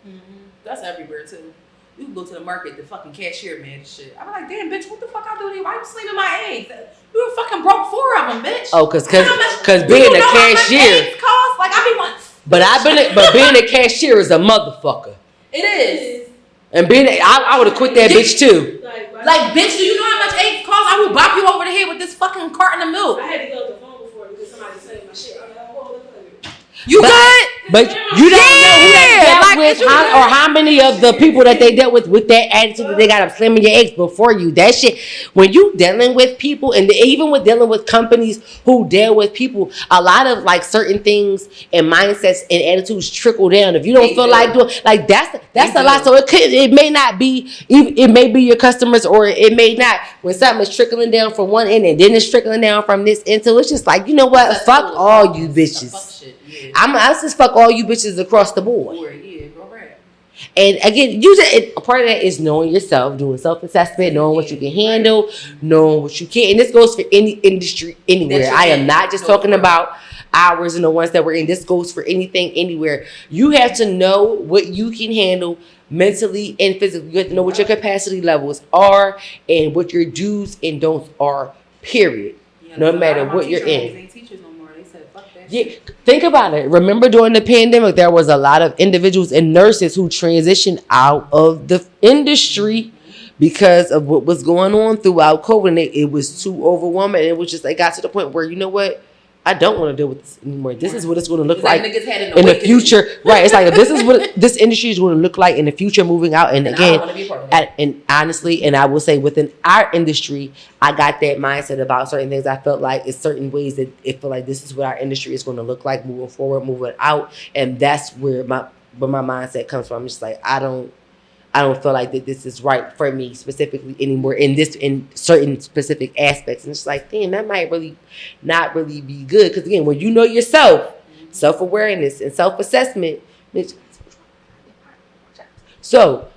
Mm-hmm. That's everywhere too. You can go to the market, the fucking cashier, man, shit. I'm like, damn, bitch, what the fuck I do here? Why you sleeping my eggs? You were fucking broke 4 of them, bitch. Oh, cause being a cashier. Like I be one. But being a cashier is a motherfucker. It is. And I would have quit that bitch too. Like, bitch, do you know how much eggs cost? I will bop you over the head with this fucking carton of milk. I had to go to the phone before because somebody was saying my shit. I'm like, oh, look at it. You good? But you don't know who they dealt with, or how many of the people that they dealt with that attitude that they got up slamming your eggs before you. That shit, when you dealing with people, and even with dealing with companies who deal with people, a lot of like certain things and mindsets and attitudes trickle down. If you don't feel like doing, like that's a lot. So it may not be, it may be your customers, or it may not. When something is trickling down from one end and then it's trickling down from this end, so it's just like, you know what? Fuck all you bitches. I'll just fuck all you bitches across the board. And again, a part of that is knowing yourself, doing self-assessment, knowing what you can handle, knowing what you can't. And this goes for any industry, anywhere. I am not just talking about ours and the ones that we're in. This goes for anything, anywhere. You have to know what you can handle mentally and physically. You have to know what your capacity levels are and what your do's and don'ts are, period. No matter what you're in. Yeah, think about it. Remember during the pandemic, there was a lot of individuals and nurses who transitioned out of the industry because of what was going on throughout COVID. And it was too overwhelming. And it was just, it got to the point where, you know what? I don't want to deal with this anymore. This is what it's going to look like in the future. Right. It's like, this is what this industry is going to look like in the future moving out. And again, and honestly, and I will say within our industry, I got that mindset about certain things. I felt like it's certain ways that it felt like this is what our industry is going to look like moving forward, moving out. And that's where my mindset comes from. I'm just like, I don't feel like that this is right for me specifically anymore in certain specific aspects. And it's like, damn, that might really not really be good. Because again, when you know yourself, self-awareness and self-assessment. So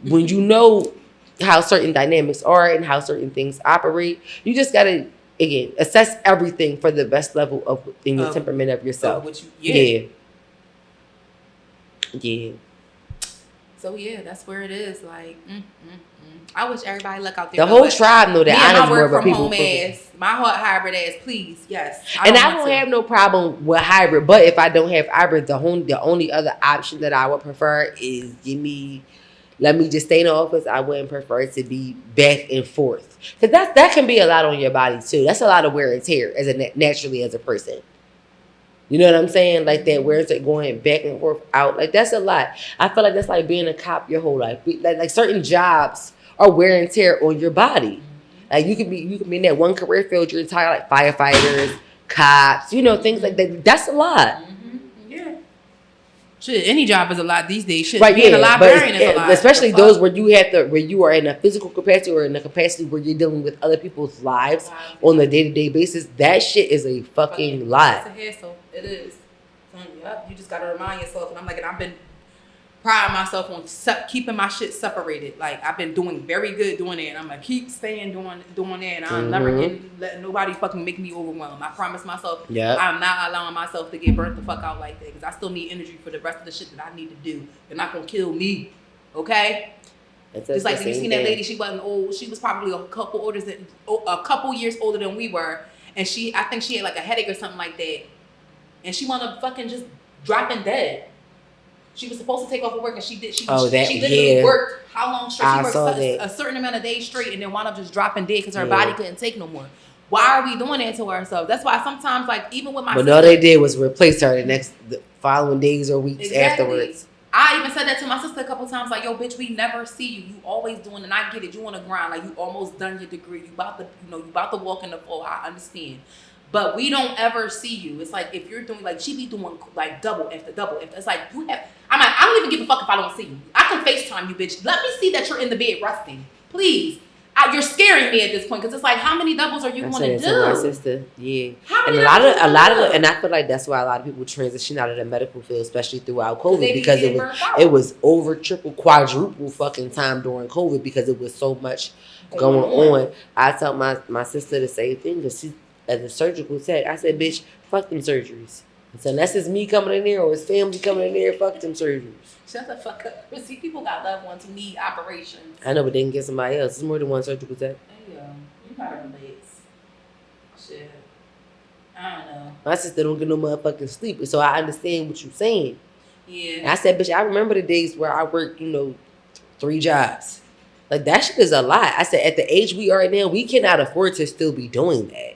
when you know how certain dynamics are and how certain things operate, you just got to, again, assess everything for the best level of in your temperament of yourself. Yeah. So yeah, that's where it is. Like, I wish everybody luck out there. The whole tribe know that. I work from home ass, my hybrid ass, please, yes. I don't have no problem with hybrid, but if I don't have hybrid, the only other option that I would prefer is let me just stay in the office. I wouldn't prefer it to be back and forth, because that can be a lot on your body too. That's a lot of wear and tear naturally as a person. You know what I'm saying? Like that, where it's like going back and forth out. Like that's a lot. I feel like that's like being a cop your whole life. Like certain jobs are wear and tear on your body. Like you can be in that one career field your entire, like firefighters, cops, things like that. That's a lot. Yeah. Shit, any job is a lot these days. Shit, Right, being a yeah, librarian is a lot. especially those where you are in a physical capacity or in a capacity where you're dealing with other people's lives on a day-to-day basis. That shit is a fucking lot. It's a hassle. It is. Yep. You just gotta remind yourself. And I've been priding myself on keeping my shit separated. Like, I've been doing very good doing it, and I'm gonna keep staying doing that, and I'm never letting nobody fucking make me overwhelmed. I promise myself, I'm not allowing myself to get burnt the fuck out like that, because I still need energy for the rest of the shit that I need to do. They're not gonna kill me, okay? Just like when you seen that lady, she wasn't old. She was probably a couple years older than we were, and I think she had like a headache or something like that, and she wound up fucking just dropping dead. She was supposed to take off of work, and she did. She literally worked how long straight? She worked a certain amount of days straight, and then wound up just dropping dead because her body couldn't take no more. Why are we doing that to ourselves? That's why sometimes, like, even with my sister, all they did was replace her the following days or weeks afterwards. I even said that to my sister a couple times, like, yo, bitch, we never see you. You always doing, and I get it. You on the grind, like, you almost done your degree. You about to walk in the floor. I understand. But we don't ever see you. It's like, if you're doing, like, she be doing, like, double after double after. It's like, I don't even give a fuck if I don't see you. I can FaceTime you, bitch. Let me see that you're in the bed resting. Please. You're scaring me at this point, because it's like, how many doubles are you going to do? To my sister, yeah. And a lot of, and I feel like that's why a lot of people transition out of the medical field, especially throughout COVID, because it was over, triple, quadruple fucking time during COVID, because it was so much going on. I tell my sister the same thing, because she, as a surgical tech, I said, bitch, fuck them surgeries. So unless it's me coming in there or his family coming in there, fuck them surgeries. Shut the fuck up. See, people got loved ones who need operations. I know, but they can get somebody else. It's more than one surgical tech. Yeah, you gotta relate. Shit. I don't know. My sister don't get no motherfucking sleep, so I understand what you're saying. Yeah. And I said, bitch, I remember the days where I worked, 3 jobs. Like, that shit is a lot. I said, at the age we are now, we cannot afford to still be doing that.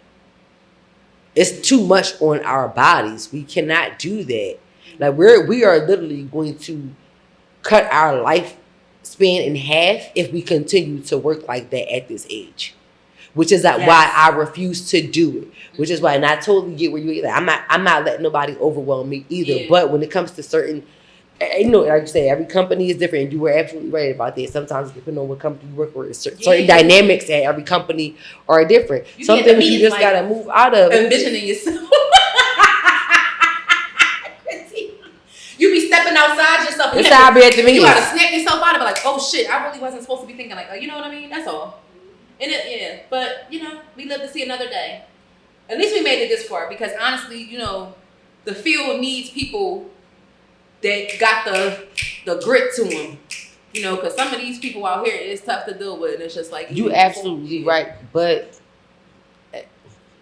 It's too much on our bodies. We cannot do that. Like, we are literally going to cut our lifespan in half if we continue to work like that at this age. Which is why I refuse to do it. Which is why, and I totally get where you're at. I'm not letting nobody overwhelm me either. Yeah. But when it comes to certain, like you say, every company is different, and you were absolutely right about that. Sometimes, depending on what company you work for, certain dynamics at every company are different. Some things you just gotta move out of. Envisioning yourself. You be stepping outside yourself. That's how I be at the meeting. You gotta snap yourself out of it, like, oh shit, I really wasn't supposed to be thinking like, you know what I mean? That's all. And but we live to see another day. At least we made it this far, because honestly, the field needs people that got the grit to them. Because some of these people out here, it's tough to deal with, and it's just like, you absolutely right, but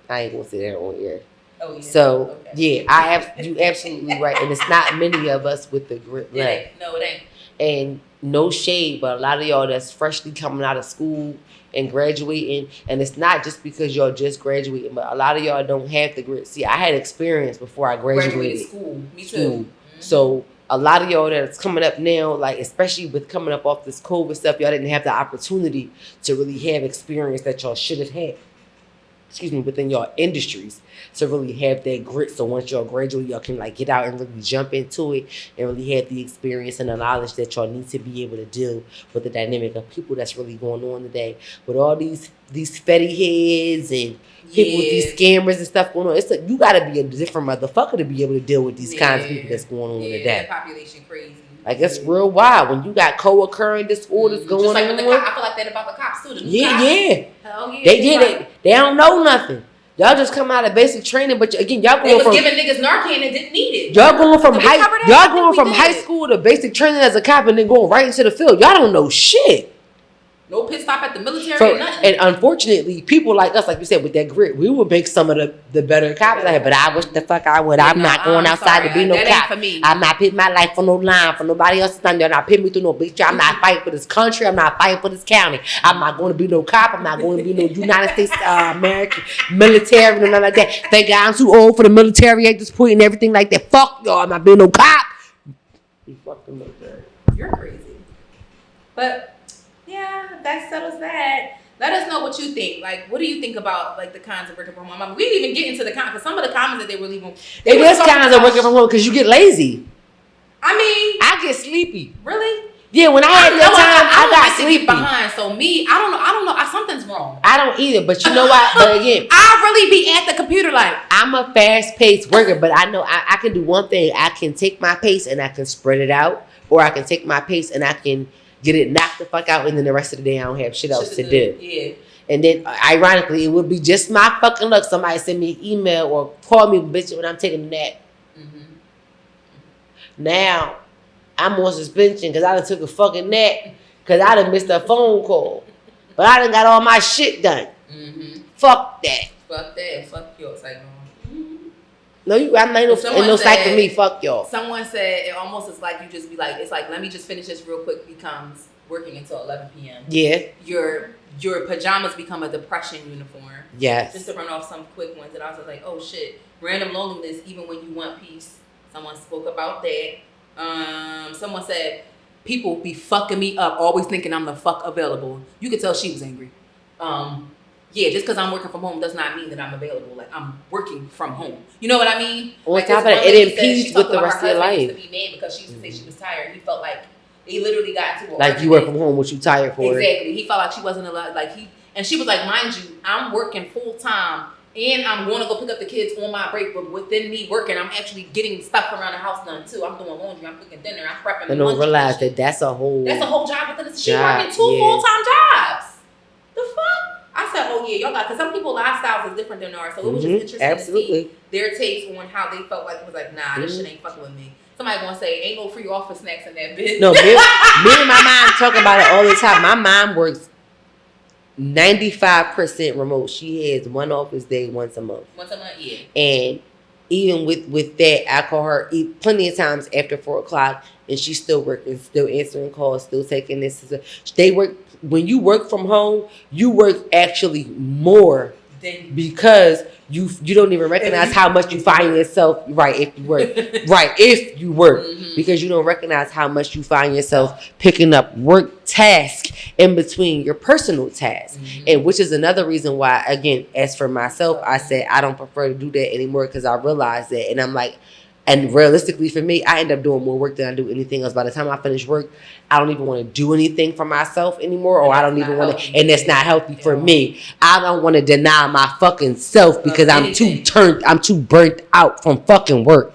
I ain't gonna say that on air. Oh, yeah. So you absolutely right, and it's not many of us with the grit left. No, it ain't. And no shade, but a lot of y'all that's freshly coming out of school and graduating, and it's not just because y'all just graduating, but a lot of y'all don't have the grit. See, I had experience before I graduated school. Me too. Mm-hmm. So a lot of y'all that's coming up now, like especially with coming up off this COVID stuff, y'all didn't have the opportunity to really have experience that y'all should have had. Within your industries, to really have that grit. So once y'all graduate, y'all can get out and really jump into it and really have the experience and the knowledge that y'all need to be able to deal with the dynamic of people that's really going on today. With all these fetty heads and people with these scammers and stuff going on, it's you gotta be a different motherfucker to be able to deal with these kinds of people that's going on today. That population crazy. Like, it's real wild when you got co-occurring disorders going on. Just like with the cops, I feel like that about the cops too. Hell yeah. They get it. They don't know nothing. Y'all just come out of basic training, but again, y'all going from giving niggas Narcan and didn't need it. Y'all going from high school to basic training as a cop and then going right into the field. Y'all don't know shit. No pit stop at the military or nothing. And unfortunately, people like us, like you said, with that grit, we would make some of the better cops out here. But I wish the fuck I would. I'm not going outside to be no cop. I'm not putting my life on no line for nobody else's time. They're not putting me through no big job. I'm not fighting for this country. I'm not fighting for this county. I'm not going to be no cop. I'm not going to be no United States American military and nothing like that. Thank God I'm too old for the military at this point and everything like that. Fuck y'all. I'm not being no cop. You fucking military. You're crazy. But yeah, that settles that. Let us know what you think. Like, what do you think about like the cons of working from home? I mean, we didn't even get into the cons because some of the comments that they were leaving. It is cons of working from home because you get lazy. I mean, I get sleepy. Really? Yeah, when I had that time, I got sleepy. Behind. So me, I don't know. Something's wrong. I don't either, but you know what? But again, I really be at the computer like I'm a fast-paced worker, but I know I can do one thing. I can take my pace and I can spread it out, or I can take my pace and I can get it knocked the fuck out, and then the rest of the day I don't have shit else to do. Yeah. And then, ironically, it would be just my fucking luck. Somebody send me an email or call me, bitch, when I'm taking a nap. Mm-hmm. Now, I'm on suspension because I done took a fucking nap because I done missed a phone call. But I done got all my shit done. Mm-hmm. Fuck that. Fuck that. Fuck your cycle. No, I'm not no cycle me. Fuck y'all. Someone said it almost is like you just be like, it's like, let me just finish this real quick becomes working until 11 p.m. Yeah. Your pajamas become a depression uniform. Yes. Just to run off some quick ones that I was like, oh shit. Random loneliness, even when you want peace. Someone spoke about that. Someone said, people be fucking me up, always thinking I'm the fuck available. You could tell she was angry. Yeah, just because I'm working from home does not mean that I'm available. Like, I'm working from home. You know what I mean? On like, top of that, it impedes with the rest of your life. Used to be mad because she used to say she was tired. He felt like he literally got to like you work from home, what you tired for? Exactly. He felt like she wasn't allowed. And she was like, mind you, I'm working full time. And I'm going to go pick up the kids on my break, but within me working, I'm actually getting stuff around the house done too. I'm doing laundry, I'm cooking dinner, I'm prepping. I don't realize that that's a whole job within the. She working 2 full-time jobs. The fuck? I said, oh yeah, y'all got, because some people's lifestyles is different than ours, so it was just interesting to see their takes on how they felt like it was like, nah, this shit ain't fucking with me. Somebody gonna say, ain't no free office snacks in that bitch. No, me and my mom talk about it all the time. My mom works 95% remote. She has one office day once a month. Once a month, yeah. And even with that, I call her plenty of times after 4 o'clock, and she's still working, still answering calls, still taking this. They work. When you work from home, you work actually more because you don't even recognize how much you find yourself if you work because you don't recognize how much you find yourself picking up work tasks in between your personal tasks, and which is another reason why, again, as for myself, I said I don't prefer to do that anymore because I realize that, and I'm like, and realistically for me, I end up doing more work than I do anything else. By the time I finish work, I don't even want to do anything for myself anymore, or I don't even want to, and that's not healthy for me. I don't want to deny my fucking self because I'm too burnt out from fucking work.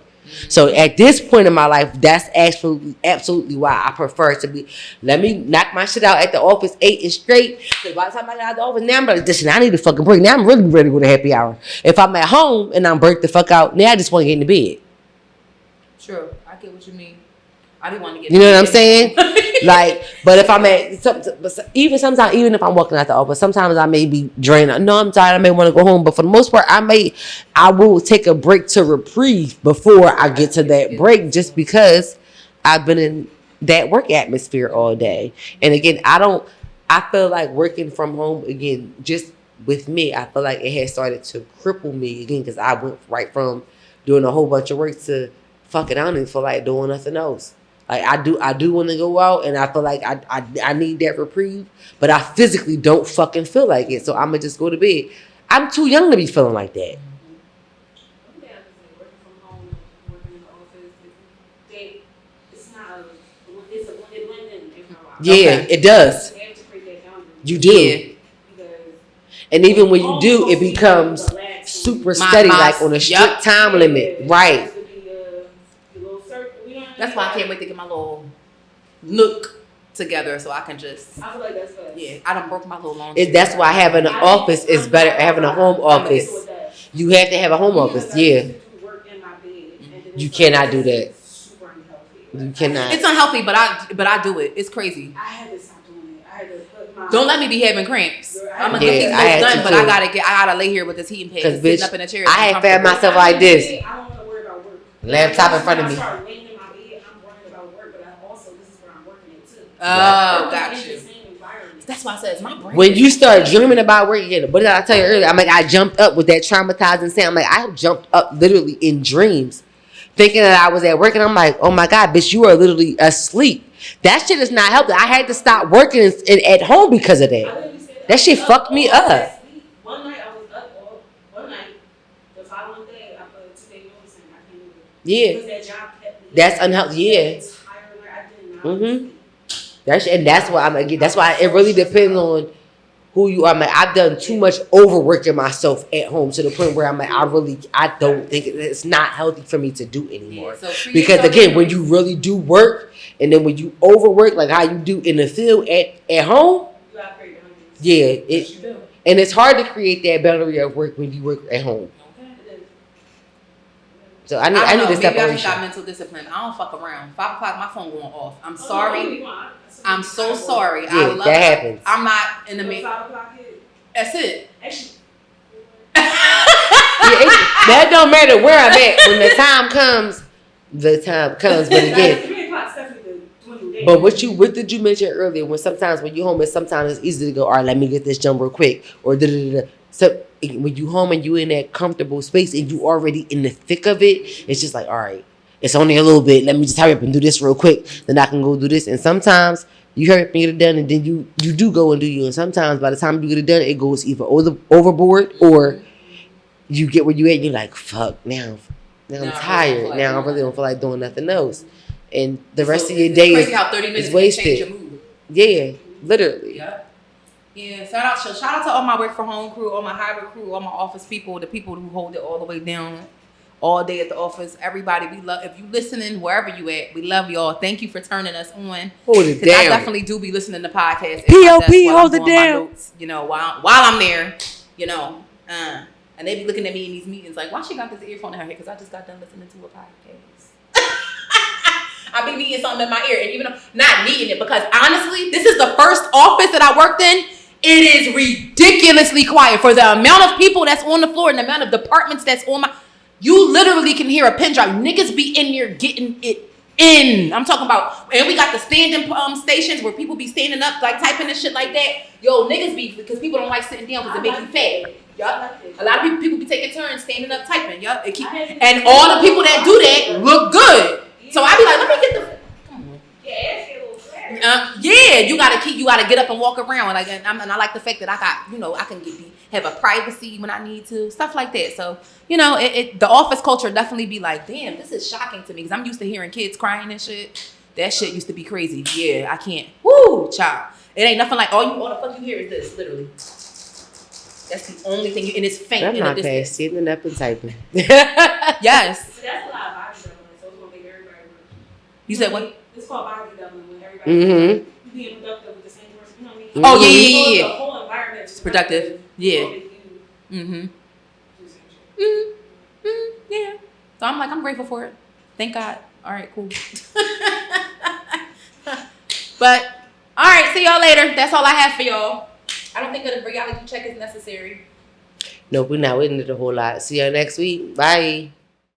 So at this point in my life, that's absolutely why I prefer to be, let me knock my shit out at the office 8 and straight. Because by the time I get out of the office, now I'm like, listen, I need a fucking break. Now I'm really ready to go to happy hour. If I'm at home and I'm burnt the fuck out, now I just want to get in the bed. True. I get what you mean. I didn't want to get. You know what I'm saying? Like, but if I'm at sometimes, even if I'm walking out the office, sometimes I may be drained. No, I'm tired. I may want to go home, but for the most part, I will take a break to reprieve before I get to that break, just because I've been in that work atmosphere all day. And again, I feel like working from home, again, just with me, I feel like it has started to cripple me again because I went right from doing a whole bunch of work to fuck it, I don't even feel like doing nothing else. Like I do want to go out, and I feel like I need that reprieve, but I physically don't fucking feel like it. So I'm gonna just go to bed. I'm too young to be feeling like that. Working from home, working in the office, it blends in after a while. Yeah, it does. You have to create that boundary. You do. And even when you do, it becomes super steady, like on a strict time limit, right? That's why I can't wait to get my little nook together so I can just. I feel like that's good. Yeah, I done broke my little laundry. That's why having an office is better. Having a home office, you have to have a home office. Yeah, you cannot do that. You cannot. It's unhealthy, but I do it. It's crazy. I had to stop doing it. I had to put my. Don't let me be having cramps. I'm gonna get these notes done, but I gotta lay here with this heating pad, sitting up in a chair. I had found myself like this. I don't want to worry about work. Laptop in front of me. Oh, got you. That's why I said it's my brain. When you start dreaming about work again, what did I tell you earlier? I'm like, I jumped up with that traumatizing sound. I'm like, I jumped up literally in dreams, thinking that I was at work, and I'm like, oh my God, bitch, you are literally asleep. That shit is not helping. I had to stop working at home because of that. That shit fucked me up. One night I was up all one night. The following day I put a 2-day notice in. I can't do it. Yeah. Because that job kept me. That's unhealthy. Yeah. I did not. And that's why I'm again. That's why it really depends on who you are. I'm like, I've done too much overworking myself at home to the point where I'm like, I don't think it's not healthy for me to do anymore. Yeah, so because again, when you really do work, and then when you overwork, like how you do in the field at home, You gotta create boundaries. yeah, and it's hard to create that boundary of work when you work at home. So I need a maybe I just separation. got mental discipline. I don't fuck around. 5 o'clock, my phone going off. I'm sorry. I'm so sorry. Yeah, I love that it. happens. I'm not in the main. 5 o'clock hit. That's it. Actually. That don't matter where I'm at. When the time comes, the time comes. But again, 3 o'clock's definitely the dwindle day. but what did you mention earlier? When sometimes when you home, sometimes it's easy to go, all right, let me get this jump real quick, or da da da. So when you home and you in that comfortable space and you already in the thick of it, it's just like, all right, it's only a little bit. Let me just hurry up and do this real quick. Then I can go do this. And sometimes you hurry up and get it done, and then you do go and do you. And sometimes by the time you get it done, it goes either overboard or you get where you at and you're like, fuck, now I'm tired. Now I really don't feel like doing nothing else. And the rest of your day crazy how 30 minutes is wasted. can change your mood. Yeah, literally. Yep. Yeah, shout out to all my work from home crew, all my hybrid crew, all my office people, the people who hold it all the way down all day at the office. Everybody, we love, if you listening wherever you at, we love y'all. Thank you for turning us on. Hold it down. I definitely do be listening to podcasts. P.O.P. hold it down. Notes, while I'm there, and they be looking at me in these meetings like, why she got this earphone in her head? Because I just got done listening to a podcast. I be needing something in my ear, and even though not needing it, because honestly, this is the first office that I worked in. It is ridiculously quiet for the amount of people that's on the floor and the amount of departments that's on my. You literally can hear a pin drop. Niggas be in here getting it in. I'm talking about, and we got the standing stations where people be standing up, like typing and shit like that. Yo, niggas be, because people don't like sitting down because it makes you fat. Yup. A lot of people be taking turns standing up typing. Yup. And all the people that do that look good. So I be like, let me get the. Come on. Yeah, you gotta get up and walk around, and I like the fact that I got, I can have a privacy when I need to, stuff like that. So the office culture definitely be like, damn, this is shocking to me because I'm used to hearing kids crying and shit. That shit used to be crazy. Yeah, I can't. Woo, child. It ain't nothing like all the fuck you hear is this, literally. That's the only thing, and it's faint. I'm not past sitting up and typing. Yes. So that's a lot of body doubling, so it's gonna make everybody work. You said what? It's called body doubling when everybody you being productive with the same person. You know what I mean? Oh yeah. The whole environment is productive. Yeah. Mm-hmm. Yeah. So I'm like, I'm grateful for it. Thank God. All right, cool. But all right, see y'all later. That's all I have for y'all. I don't think that a reality check is necessary. No, we're not. We didn't do a whole lot. See y'all next week. Bye.